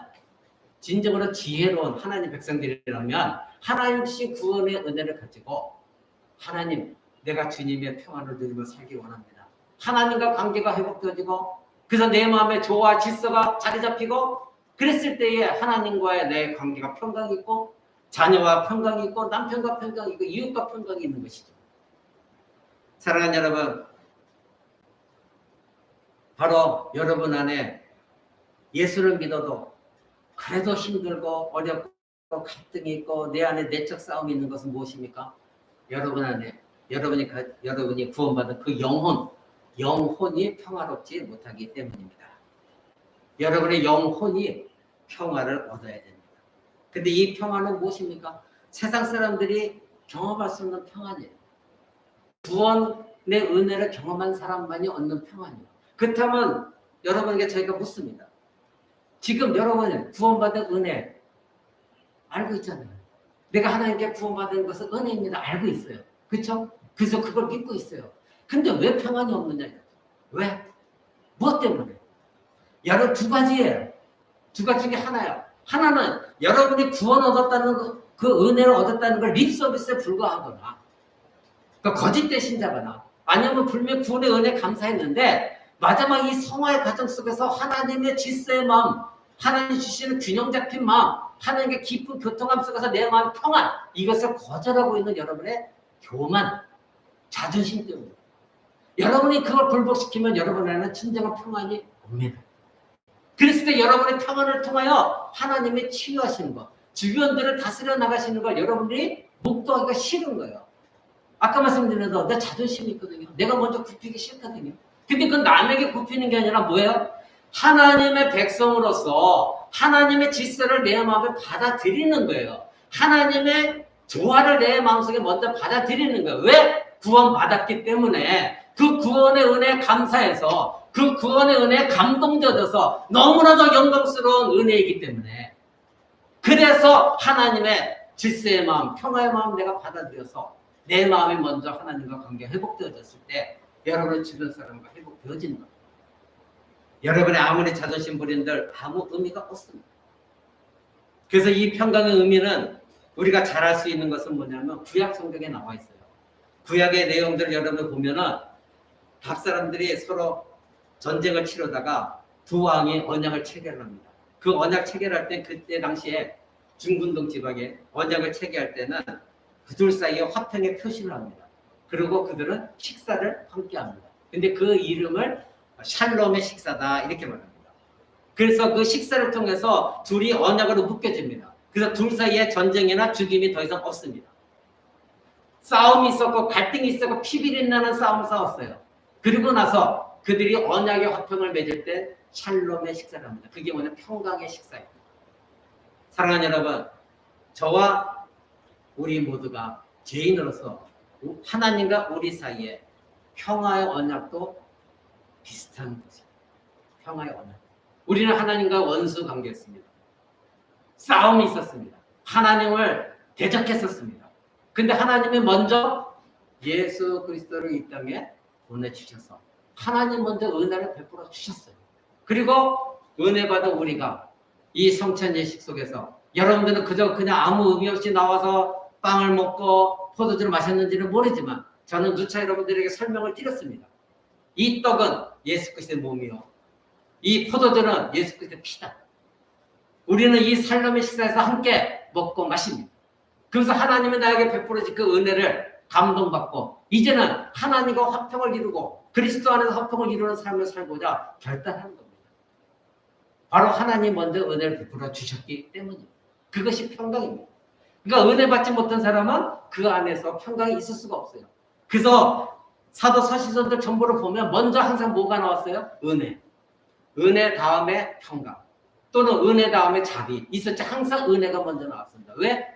진정으로 지혜로운 하나님 백성들이라면 하나님 주신 구원의 은혜를 가지고 하나님 내가 주님의 평안을 누리며 살기 원합니다. 하나님과 관계가 회복되어지고 그래서 내 마음에 조화 질서가 자리 잡히고 그랬을 때에 하나님과의 내 관계가 평강이 있고 자녀와 평강이 있고 남편과 평강이 있고 이웃과 평강이 있는 것이죠. 사랑하는 여러분, 바로 여러분 안에 예수를 믿어도 그래도 힘들고 어렵고 갈등이 있고 내 안에 내적 싸움이 있는 것은 무엇입니까? 여러분 안에 여러분이 구원받은 그 영혼이 평화롭지 못하기 때문입니다. 여러분의 영혼이 평화를 얻어야 됩니다. 근데 이 평화는 무엇입니까? 세상 사람들이 경험할 수 없는 평안이에요. 구원의 은혜를 경험한 사람만이 얻는 평안이에요. 그렇다면 여러분에게 저희가 묻습니다. 지금 여러분은 구원받은 은혜 알고 있잖아요. 내가 하나님께 구원받은 것은 은혜입니다. 알고 있어요. 그렇죠? 그래서 그걸 믿고 있어요. 근데 왜 평안이 없느냐? 왜? 무엇 때문에? 여러 두 가지예요. 두 가지 중에 하나예요. 하나는 여러분이 구원 얻었다는 그 은혜를 얻었다는 걸 립서비스에 불과하거나 그러니까 거짓된 신자거나 아니면 분명히 구원의 은혜 감사했는데 마지막 이 성화의 과정 속에서 하나님의 질서의 마음 하나님 주시는 균형 잡힌 마음 하나님의 깊은 교통함 속에서 내 마음 평안 이것을 거절하고 있는 여러분의 교만 자존심 때문에 여러분이 그걸 굴복시키면 여러분에게는 진정한 평안이 옵니다. 그랬을 때 여러분의 평안을 통하여 하나님의 치유하시는 것 주변들을 다스려 나가시는 걸 여러분들이 목도하기가 싫은 거예요. 아까 말씀드린 대로 내 자존심이 있거든요. 내가 먼저 굽히기 싫거든요. 근데 그건 남에게 굽히는 게 아니라 뭐예요? 하나님의 백성으로서 하나님의 질서를 내 마음에 받아들이는 거예요. 하나님의 조화를 내 마음속에 먼저 받아들이는 거예요. 왜? 구원받았기 때문에 그 구원의 은혜에 감사해서 그 구원의 은혜에 감동적어서 너무나도 영광스러운 은혜이기 때문에 그래서 하나님의 질서의 마음, 평화의 마음 내가 받아들여서 내 마음이 먼저 하나님과 관계가 회복되어졌을 때 여러분의 주변 사람과 회복되어지는 겁니다. 여러분의 아무리 자존심 부린들 아무 의미가 없습니다. 그래서 이 평강의 의미는 우리가 잘 알 수 있는 것은 뭐냐면 구약 성경에 나와 있어요. 구약의 내용들을 여러분 보면은 각 사람들이 서로 전쟁을 치르다가 두 왕이 언약을 체결합니다. 그 언약 체결할 때 그때 당시에 중근동 지방에 언약을 체결할 때는 그들 사이에 화평의 표시를 합니다. 그리고 그들은 식사를 함께 합니다. 근데 그 이름을 샬롬의 식사다 이렇게 말합니다. 그래서 그 식사를 통해서 둘이 언약으로 묶여집니다. 그래서 둘 사이에 전쟁이나 죽임이 더 이상 없습니다. 싸움이 있었고 갈등이 있었고 피비린 나는 싸움을 싸웠어요. 그리고 나서 그들이 언약의 화평을 맺을 때 샬롬의 식사를 합니다. 그게 뭐냐 평강의 식사입니다. 사랑하는 여러분, 저와 우리 모두가 죄인으로서 하나님과 우리 사이에 평화의 언약도 비슷한 것입니다. 평화의 언약. 우리는 하나님과 원수 관계였습니다. 싸움이 있었습니다. 하나님을 대적했었습니다. 근데 하나님이 먼저 예수 그리스도를 이 땅에 보내주셔서 하나님 먼저 은혜를 베풀어 주셨어요. 그리고 은혜 받은 우리가 이 성찬 예식 속에서 여러분들은 그냥 아무 의미 없이 나와서 빵을 먹고 포도주를 마셨는지는 모르지만 저는 누차 여러분들에게 설명을 드렸습니다. 이 떡은 예수 그리스도의 몸이요, 이 포도주는 예수 그리스도의 피다. 우리는 이 살롬의 식사에서 함께 먹고 마십니다. 그래서 하나님은 나에게 베풀어진 그 은혜를 감동받고 이제는 하나님과 화평을 이루고 그리스도 안에서 화평을 이루는 삶을 살고자 결단하는 겁니다. 바로 하나님 먼저 은혜를 베풀어 주셨기 때문입니다. 그것이 평강입니다. 그러니까 은혜 받지 못한 사람은 그 안에서 평강이 있을 수가 없어요. 그래서 사도 서신서들 전부를 보면 먼저 항상 뭐가 나왔어요? 은혜. 은혜 다음에 평강. 또는 은혜 다음에 자비. 있었지. 항상 은혜가 먼저 나왔습니다. 왜?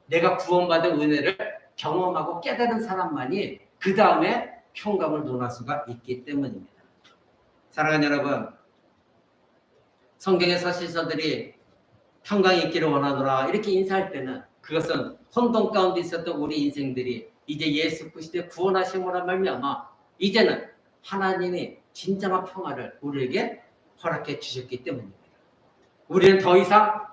내가 구원받은 은혜를 경험하고 깨달은 사람만이 그 다음에 평강을 논할 수가 있기 때문입니다. 사랑하는 여러분, 성경의 서신서들이 평강이 있기를 원하노라 이렇게 인사할 때는 그것은 혼돈 가운데 있었던 우리 인생들이 이제 예수 그리스도의 구원하심으로 말미암아 이제는 하나님이 진정한 평화를 우리에게 허락해 주셨기 때문입니다. 우리는 더 이상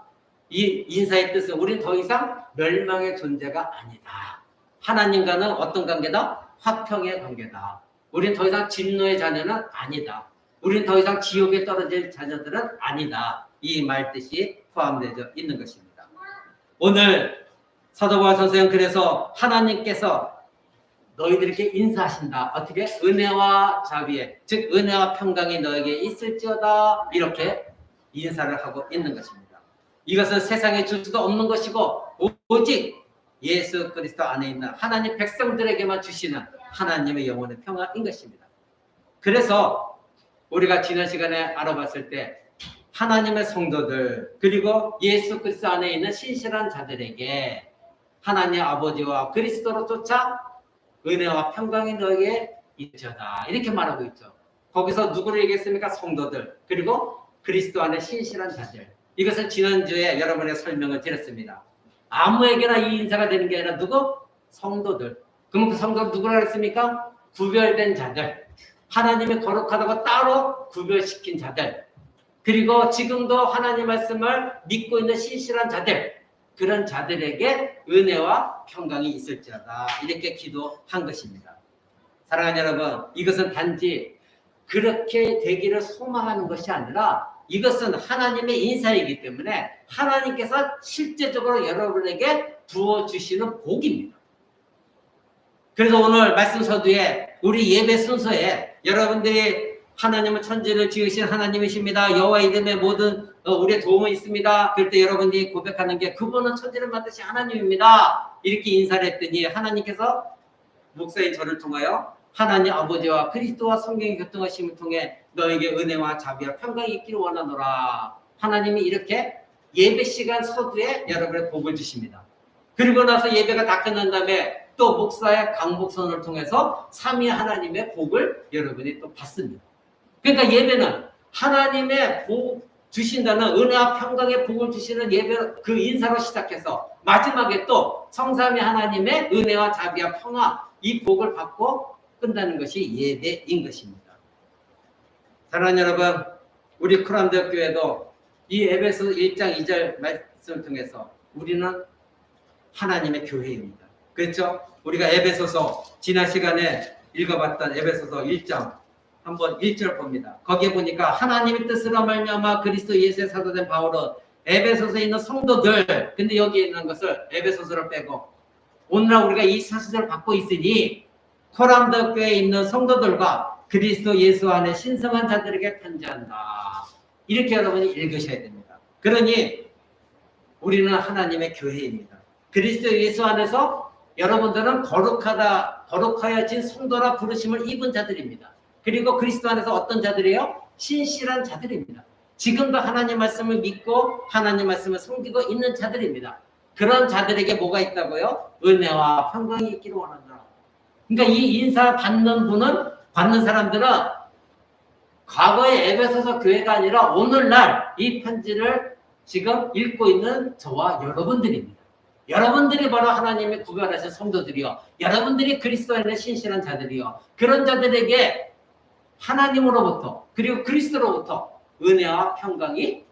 이 인사의 뜻은 우리는 더 이상 멸망의 존재가 아니다. 하나님과는 어떤 관계다? 화평의 관계다. 우리는 더 이상 진노의 자녀는 아니다. 우리는 더 이상 지옥에 떨어질 자녀들은 아니다. 이 말뜻이 포함되어 있는 것입니다. 오늘 사도 바울 선생은 그래서 하나님께서 너희들에게 인사하신다. 어떻게? 은혜와 자비에, 즉 은혜와 평강이 너에게 있을지어다. 이렇게 인사를 하고 있는 것입니다. 이것은 세상에 줄 수도 없는 것이고 오직 예수 그리스도 안에 있는 하나님 백성들에게만 주시는 하나님의 영원의 평화인 것입니다. 그래서 우리가 지난 시간에 알아봤을 때 하나님의 성도들 그리고 예수 그리스도 안에 있는 신실한 자들에게 하나님 아버지와 그리스도로 쫓아 은혜와 평강이 너에게 있으다 이렇게 말하고 있죠. 거기서 누구를 얘기했습니까? 성도들 그리고 그리스도 안에 신실한 자들. 이것은 지난주에 여러분의 설명을 드렸습니다. 아무에게나 이 인사가 되는 게 아니라 누구? 성도들. 그럼 그 성도들 누구라 했습니까? 구별된 자들. 하나님의 거룩하다고 따로 구별시킨 자들. 그리고 지금도 하나님 말씀을 믿고 있는 신실한 자들. 그런 자들에게 은혜와 평강이 있을지어다. 이렇게 기도한 것입니다. 사랑하는 여러분, 이것은 단지 그렇게 되기를 소망하는 것이 아니라 이것은 하나님의 인사이기 때문에 하나님께서 실제적으로 여러분에게 부어주시는 복입니다. 그래서 오늘 말씀 서두에 우리 예배 순서에 여러분들이 하나님은 천지를 지으신 하나님이십니다. 여호와 이름에 모든 우리의 도움은 있습니다. 그럴 때 여러분들이 고백하는 게 그분은 천지를 만드신 하나님입니다. 이렇게 인사를 했더니 하나님께서 목사인 저를 통하여 하나님 아버지와 그리스도와 성령의 교통하심을 통해 너에게 은혜와 자비와 평강이 있기를 원하노라. 하나님이 이렇게 예배 시간 서두에 여러분의 복을 주십니다. 그리고 나서 예배가 다 끝난 다음에 또 목사의 강복선을 통해서 삼위 하나님의 복을 여러분이 또 받습니다. 그러니까 예배는 하나님의 복 주신다는 은혜와 평강의 복을 주시는 예배 그 인사로 시작해서 마지막에 또 성삼위 하나님의 은혜와 자비와 평화 이 복을 받고 끝나는 것이 예배인 것입니다. 사랑하는 여러분, 우리 코란데 교회도 이 에베소 1장 2절 말씀을 통해서 우리는 하나님의 교회입니다. 그렇죠? 우리가 에베소서 지난 시간에 읽어봤던 에베소서 1장 한번 1절 봅니다. 거기에 보니까 하나님의 뜻으로 말미암아 그리스도 예수의 사도된 바울은 에베소서에 있는 성도들, 근데 여기에 있는 것을 에베소서를 빼고 오늘날 우리가 이 사실을 받고 있으니 코란도 교회에 있는 성도들과 그리스도 예수 안에 신성한 자들에게 편지한다. 이렇게 여러분이 읽으셔야 됩니다. 그러니 우리는 하나님의 교회입니다. 그리스도 예수 안에서 여러분들은 거룩하여진 성도라 부르심을 입은 자들입니다. 그리고 그리스도 안에서 어떤 자들이에요? 신실한 자들입니다. 지금도 하나님 말씀을 믿고 하나님 말씀을 섬기고 있는 자들입니다. 그런 자들에게 뭐가 있다고요? 은혜와 평강이 있기를 원한다. 그러니까 이 인사 받는 사람들은 과거의 에베소서 교회가 아니라 오늘날 이 편지를 지금 읽고 있는 저와 여러분들입니다. 여러분들이 바로 하나님의 구별하신 성도들이요. 여러분들이 그리스도에 있는 신실한 자들이요. 그런 자들에게 하나님으로부터 그리고 그리스도로부터 은혜와 평강이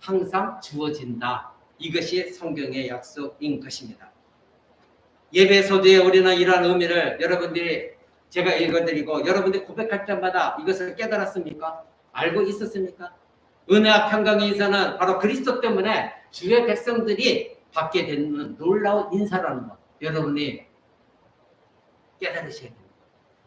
항상 주어진다. 이것이 성경의 약속인 것입니다. 예배 서두에 우리는 이러한 의미를 여러분들이 제가 읽어드리고 여러분들이 고백할 때마다 이것을 깨달았습니까? 알고 있었습니까? 은혜와 평강의 인사는 바로 그리스도 때문에 주의 백성들이 받게 되는 놀라운 인사라는 것, 여러분이 깨달으셔야 됩니다.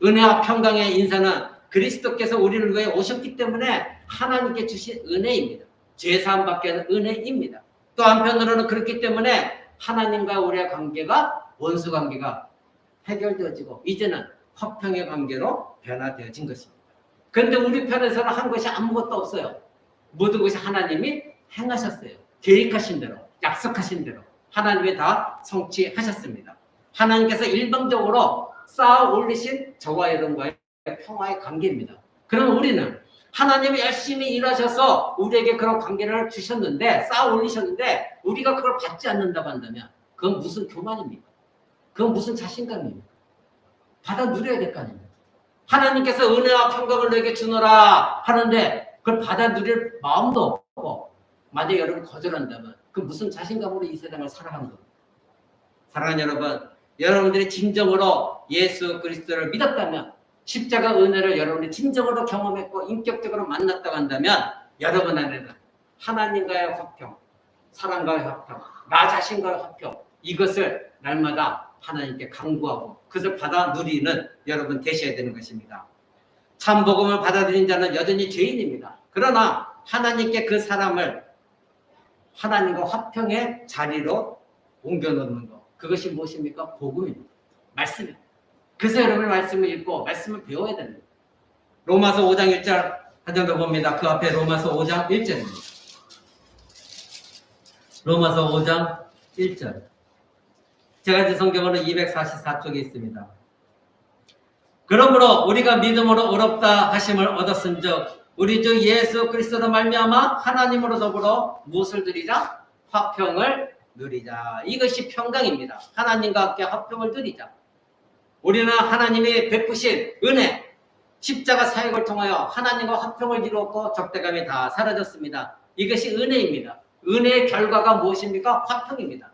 은혜와 평강의 인사는 그리스도께서 우리를 위해 오셨기 때문에 하나님께 주신 은혜입니다. 죄사함 받게 하는 은혜입니다. 또 한편으로는 그렇기 때문에 하나님과 우리의 관계가 원수 관계가 해결되어지고 이제는 화평의 관계로 변화되어진 것입니다. 그런데 우리 편에서는 한 것이 아무것도 없어요. 모든 것이 하나님이 행하셨어요. 계획하신 대로, 약속하신 대로 하나님이 다 성취하셨습니다. 하나님께서 일방적으로 쌓아 올리신 저와 여러분과의 평화의 관계입니다. 그럼 우리는 하나님이 열심히 일하셔서 우리에게 그런 관계를 주셨는데 쌓아 올리셨는데 우리가 그걸 받지 않는다고 한다면 그건 무슨 교만입니까? 그건 무슨 자신감입니까? 받아 누려야 될 거 아닙니까? 하나님께서 은혜와 평강을 너에게 주노라 하는데 그걸 받아 누릴 마음도 없고 만약에 여러분 거절한다면 그 무슨 자신감으로 이 세상을 살아가는 겁니까? 사랑하는 여러분, 여러분들이 진정으로 예수 그리스도를 믿었다면 십자가 은혜를 여러분이 진정으로 경험했고 인격적으로 만났다고 한다면 여러분 안에는 하나님과의 화평, 사람과의 화평, 나 자신과의 화평 이것을 날마다 하나님께 간구하고 그것을 받아 누리는 여러분 되셔야 되는 것입니다. 참 복음을 받아들인 자는 여전히 죄인입니다. 그러나 하나님께 그 사람을 하나님과 화평의 자리로 옮겨놓는 것 그것이 무엇입니까? 복음입니다. 말씀입니다. 그래서 여러분 말씀을 읽고 말씀을 배워야 됩니다. 로마서 5장 1절 한 장 더 봅니다. 그 앞에 로마서 5장 1절입니다. 로마서 5장 1절. 제가 이제 성경으로 244쪽에 있습니다. 그러므로 우리가 믿음으로 의롭다 하심을 얻었은즉 우리 주 예수 그리스도로 말미암아 하나님으로 더불어 무엇을 누리자? 화평을 누리자. 이것이 평강입니다. 하나님과 함께 화평을 누리자. 우리는 하나님이 베푸신 은혜, 십자가 사역을 통하여 하나님과 화평을 이루었고 적대감이 다 사라졌습니다. 이것이 은혜입니다. 은혜의 결과가 무엇입니까? 화평입니다.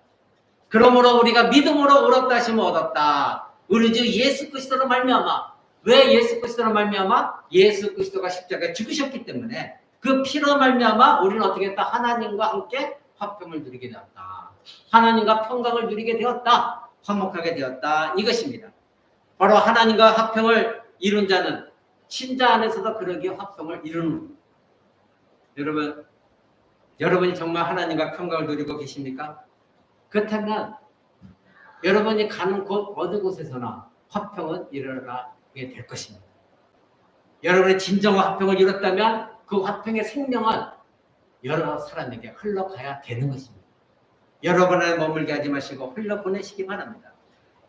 그러므로 우리가 믿음으로 의롭다 하심을 얻었다. 우리 주 예수 그리스도로 말미암아. 왜 예수 그리스도로 말미암아? 예수 그리스도가 십자가에 죽으셨기 때문에 그 피로 말미암아 우리는 어떻게 했다? 하나님과 함께 화평을 누리게 되었다. 하나님과 평강을 누리게 되었다. 화목하게 되었다. 이것입니다. 바로 하나님과 화평을 이룬 자는 신자 안에서도 그러기에 화평을 이루는 여러분, 여러분이 정말 하나님과 평강을 누리고 계십니까? 그렇다면 여러분이 가는 곳 어느 곳에서나 화평은 일어나게 될 것입니다. 여러분의 진정한 화평을 이뤘다면 그 화평의 생명은 여러 사람에게 흘러가야 되는 것입니다. 여러분 안에 머물게 하지 마시고 흘러보내시기 바랍니다.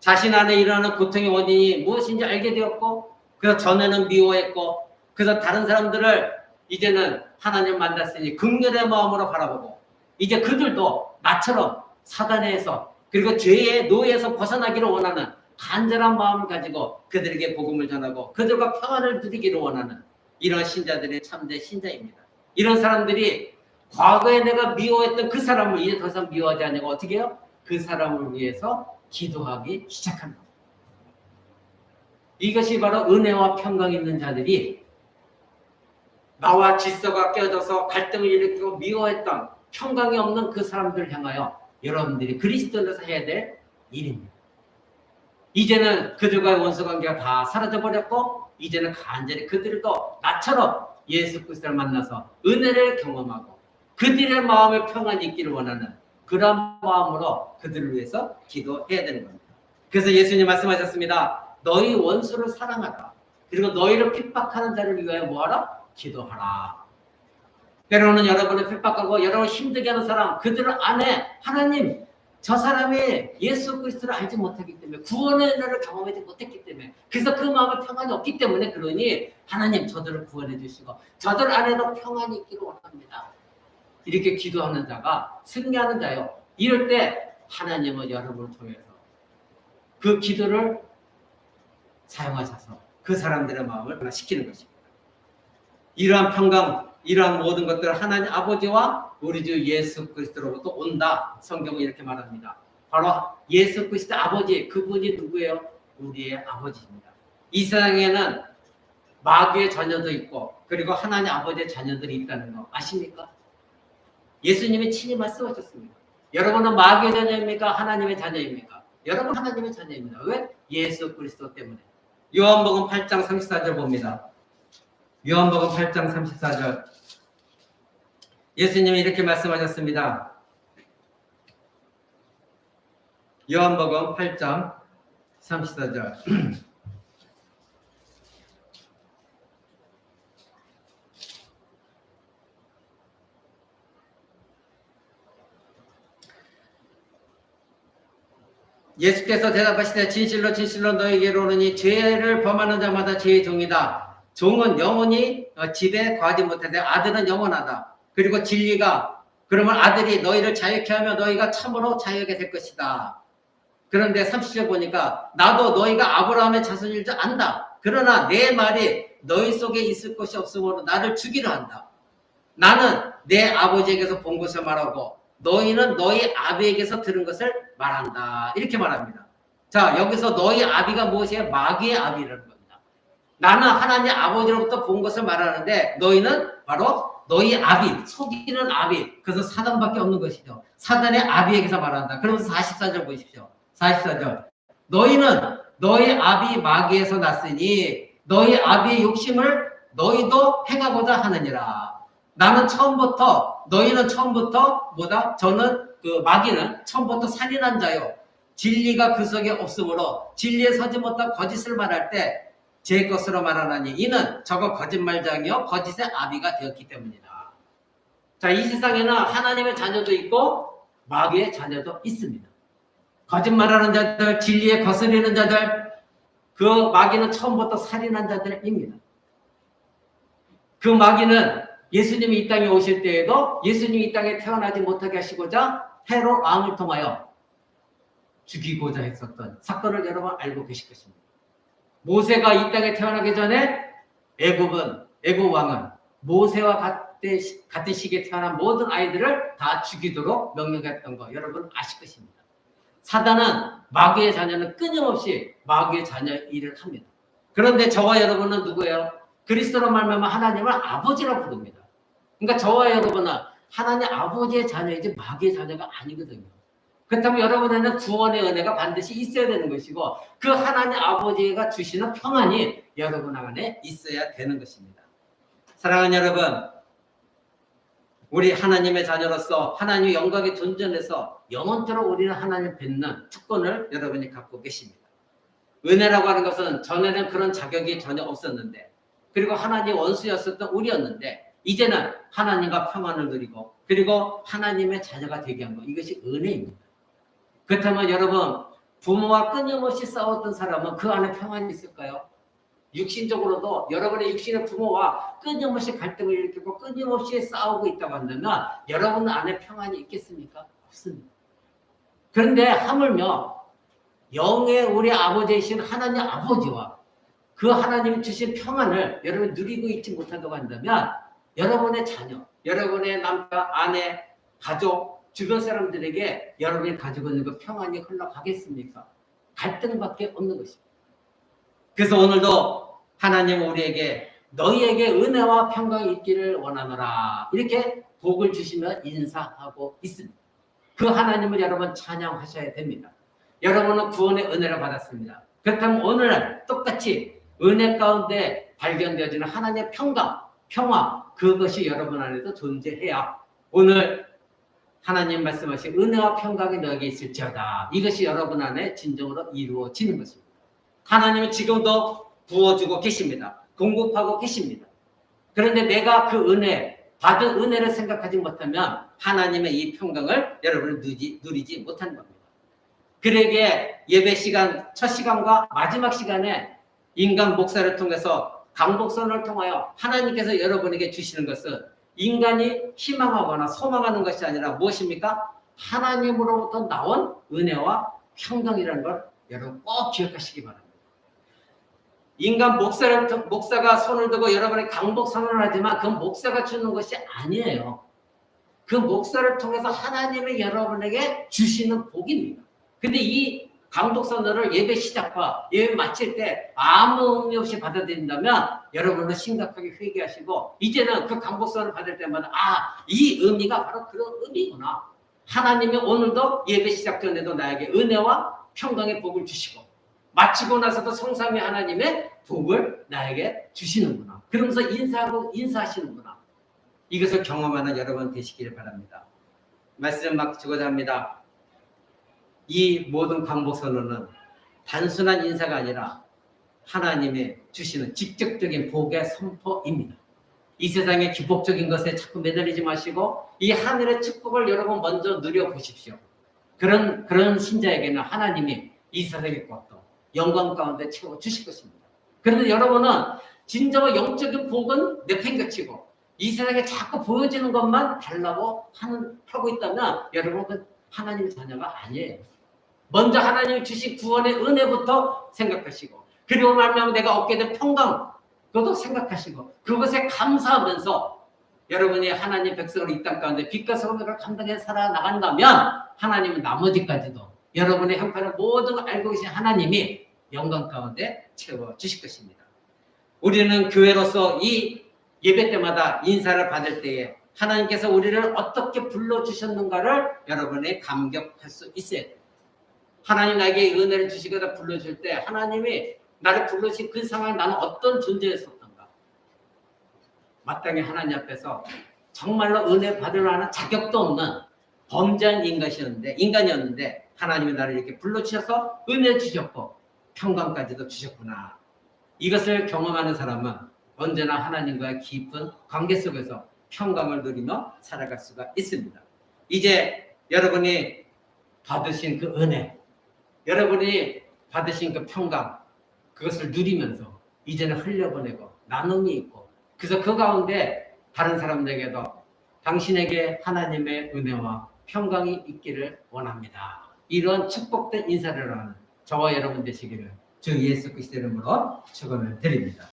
자신 안에 일어나는 고통의 원인이 무엇인지 알게 되었고 그래서 전에는 미워했고 그래서 다른 사람들을 이제는 하나님 만났으니 긍휼의 마음으로 바라보고 이제 그들도 나처럼 사단에서 그리고 죄의 노예에서 벗어나기를 원하는 간절한 마음을 가지고 그들에게 복음을 전하고 그들과 평안을 누리기를 원하는 이런 신자들의 참된 신자입니다. 이런 사람들이 과거에 내가 미워했던 그 사람을 이제 더 이상 미워하지 않고 어떻게 해요? 그 사람을 위해서 기도하기 시작합니다. 이것이 바로 은혜와 평강이 있는 자들이 나와 질서가 깨어져서 갈등을 일으키고 미워했던 평강이 없는 그 사람들을 향하여 여러분들이 그리스도인으로서 해야 될 일입니다. 이제는 그들과의 원수관계가 다 사라져버렸고 이제는 간절히 그들도 나처럼 예수 그리스도를 만나서 은혜를 경험하고 그들의 마음에 평안이 있기를 원하는 그런 마음으로 그들을 위해서 기도해야 되는 겁니다. 그래서 예수님 말씀하셨습니다. 너희 원수를 사랑하라. 그리고 너희를 핍박하는 자를 위하여 뭐하라? 기도하라. 때로는 여러분을 핍박하고 여러분을 힘들게 하는 사람 그들 안에 하나님 저 사람이 예수 그리스도를 알지 못하기 때문에 구원의 은혜를 경험하지 못했기 때문에 그래서 그 마음에 평안이 없기 때문에 그러니 하나님 저들을 구원해 주시고 저들 안에도 평안이 있기를 원합니다. 이렇게 기도하는 자가 승리하는 자요. 이럴 때 하나님은 여러분을 통해서 그 기도를 사용하셔서 그 사람들의 마음을 변화시키는 것입니다. 이러한 평강, 이러한 모든 것들은 하나님 아버지와 우리 주 예수 그리스도로부터 온다. 성경은 이렇게 말합니다. 바로 예수 그리스도 아버지, 그분이 누구예요? 우리의 아버지입니다. 이 세상에는 마귀의 자녀도 있고 그리고 하나님 아버지의 자녀들이 있다는 거 아십니까? 예수님이 친히 말씀하셨습니다. 여러분은 마귀의 자녀입니까? 하나님의 자녀입니까? 여러분 하나님의 자녀입니다. 왜? 예수 그리스도 때문에. 요한복음 8장 34절 봅니다. 요한복음 8장 34절. 예수님이 이렇게 말씀하셨습니다. 요한복음 8장 34절. 예수께서 대답하시되 진실로 진실로 너희에게로 오느니 죄를 범하는 자마다 죄의 종이다. 종은 영원히 집에 거하지 못하되 아들은 영원하다. 그리고 진리가 그러면 아들이 너희를 자유케 하며 너희가 참으로 자유하게 될 것이다. 그런데 30절 보니까 나도 너희가 아브라함의 자손일 줄 안다. 그러나 내 말이 너희 속에 있을 것이 없으므로 나를 죽이려 한다. 나는 내 아버지에게서 본 것을 말하고 너희는 너희 아비에게서 들은 것을 말한다. 이렇게 말합니다. 자, 여기서 너희 아비가 무엇이에요? 마귀의 아비라는 겁니다. 나는 하나님 아버지로부터 본 것을 말하는데 너희는 바로 너희 아비, 속이는 아비, 그래서 사단밖에 없는 것이죠. 사단의 아비에게서 말한다. 그러면서 44절 보십시오. 44절. 너희는 너희 아비 마귀에서 났으니 너희 아비의 욕심을 너희도 행하고자 하느니라. 나는 처음부터 너희는 처음부터 뭐다? 저는 그 마귀는 처음부터 살인한 자요. 진리가 그 속에 없으므로 진리에 서지 못한 거짓을 말할 때 제 것으로 말하나니 이는 저거 거짓말장이요 거짓의 아비가 되었기 때문이다. 자, 이 세상에는 하나님의 자녀도 있고 마귀의 자녀도 있습니다. 거짓말하는 자들, 진리에 거스리는 자들, 그 마귀는 처음부터 살인한 자들입니다. 그 마귀는 예수님이 이 땅에 오실 때에도 예수님이 이 땅에 태어나지 못하게 하시고자 헤롯 왕을 통하여 죽이고자 했었던 사건을 여러분 알고 계실 것입니다. 모세가 이 땅에 태어나기 전에 애굽 왕은 모세와 같은 시기에 태어난 모든 아이들을 다 죽이도록 명령했던 거 여러분 아실 것입니다. 사단은 마귀의 자녀는 끊임없이 마귀의 자녀 일을 합니다. 그런데 저와 여러분은 누구예요? 그리스도로 말미암아 하나님을 아버지라고 부릅니다. 그러니까 저와 여러분은 하나님 아버지의 자녀이지 마귀의 자녀가 아니거든요. 그렇다면 여러분에는 구원의 은혜가 반드시 있어야 되는 것이고 그 하나님 아버지가 주시는 평안이 여러분 안에 있어야 되는 것입니다. 사랑하는 여러분, 우리 하나님의 자녀로서 하나님의 영광의 존전에서 영원토록 우리는 하나님 뵙는 특권을 여러분이 갖고 계십니다. 은혜라고 하는 것은 전에는 그런 자격이 전혀 없었는데 그리고 하나님의 원수였었던 우리였는데 이제는 하나님과 평안을 누리고 그리고 하나님의 자녀가 되게 한 것, 이것이 은혜입니다. 그렇다면 여러분, 부모와 끊임없이 싸웠던 사람은 그 안에 평안이 있을까요? 육신적으로도 여러분의 육신의 부모와 끊임없이 갈등을 일으키고 끊임없이 싸우고 있다고 한다면 여러분 안에 평안이 있겠습니까? 없습니다. 그런데 하물며 영의 우리 아버지이신 하나님 아버지와 그 하나님이 주신 평안을 여러분이 누리고 있지 못한다고 한다면 여러분의 자녀, 여러분의 남자, 아내, 가족, 주변 사람들에게 여러분이 가지고 있는 그 평안이 흘러가겠습니까? 갈등밖에 없는 것입니다. 그래서 오늘도 하나님은 우리에게 너희에게 은혜와 평강이 있기를 원하노라 이렇게 복을 주시며 인사하고 있습니다. 그 하나님을 여러분 찬양하셔야 됩니다. 여러분은 구원의 은혜를 받았습니다. 그렇다면 오늘 똑같이 은혜 가운데 발견되어지는 하나님의 평강, 평화, 그것이 여러분 안에도 존재해야 오늘 하나님 말씀하신 은혜와 평강이 너에게 있을지어다. 이것이 여러분 안에 진정으로 이루어지는 것입니다. 하나님은 지금도 부어주고 계십니다. 공급하고 계십니다. 그런데 내가 그 은혜, 받은 은혜를 생각하지 못하면 하나님의 이 평강을 여러분이 누리지 못하는 겁니다. 그에게 예배 시간, 첫 시간과 마지막 시간에 인간 목사를 통해서 강복선을 통하여 하나님께서 여러분에게 주시는 것은 인간이 희망하거나 소망하는 것이 아니라 무엇입니까? 하나님으로부터 나온 은혜와 평강이라는 걸 여러분 꼭 기억하시기 바랍니다. 인간 목사가 손을 들고 여러분의 강복 선언을 하지만 그 목사가 주는 것이 아니에요. 그 목사를 통해서 하나님이 여러분에게 주시는 복입니다. 근데 이 강복 선언을 예배 시작과 예배 마칠 때 아무 의미 없이 받아들인다면 여러분은 심각하게 회개하시고 이제는 그 강복 선언을 받을 때마다 이 의미가 바로 그런 의미구나. 하나님이 오늘도 예배 시작 전에도 나에게 은혜와 평강의 복을 주시고 마치고 나서도 성삼위 하나님의 복을 나에게 주시는구나. 그러면서 인사하시는구나. 이것을 경험하는 여러분 되시기를 바랍니다. 말씀 마치고자 합니다. 이 모든 강복 선언은 단순한 인사가 아니라 하나님의 주시는 직접적인 복의 선포입니다. 이 세상의 기복적인 것에 자꾸 매달리지 마시고 이 하늘의 축복을 여러분 먼저 누려보십시오. 그런 신자에게는 하나님이 이 세상의 것도 영광 가운데 채워주실 것입니다. 그런데 여러분은 진정한 영적인 복은 내팽개치고 이 세상에 자꾸 보여지는 것만 달라고 하고 있다면 여러분은 하나님의 자녀가 아니에요. 먼저 하나님이 주신 구원의 은혜부터 생각하시고 그리고 말미암아 내가 얻게 된 평강 그것도 생각하시고 그것에 감사하면서 여러분이 하나님 백성으로 이 땅 가운데 빛과 소금을 감당해 살아나간다면 하나님은 나머지까지도 여러분의 형편을 모든 걸 알고 계신 하나님이 영광 가운데 채워주실 것입니다. 우리는 교회로서 이 예배 때마다 인사를 받을 때에 하나님께서 우리를 어떻게 불러주셨는가를 여러분이 감격할 수 있어야 돼요. 하나님 나에게 은혜를 주시거나 불러줄 때 하나님이 나를 불러주신 그 상황에 나는 어떤 존재였었던가. 마땅히 하나님 앞에서 정말로 은혜 받을 만한 자격도 없는 범죄한 인간이었는데 하나님이 나를 이렇게 불러주셔서 은혜 주셨고 평강까지도 주셨구나. 이것을 경험하는 사람은 언제나 하나님과의 깊은 관계 속에서 평강을 누리며 살아갈 수가 있습니다. 이제 여러분이 받으신 그 은혜, 여러분이 받으신 그 평강, 그것을 누리면서 이제는 흘려보내고 나눔이 있고 그래서 그 가운데 다른 사람들에게도 당신에게 하나님의 은혜와 평강이 있기를 원합니다. 이런 축복된 인사를 하는 저와 여러분 되시기를 주 예수 그리스도 이름으로 축원을 드립니다.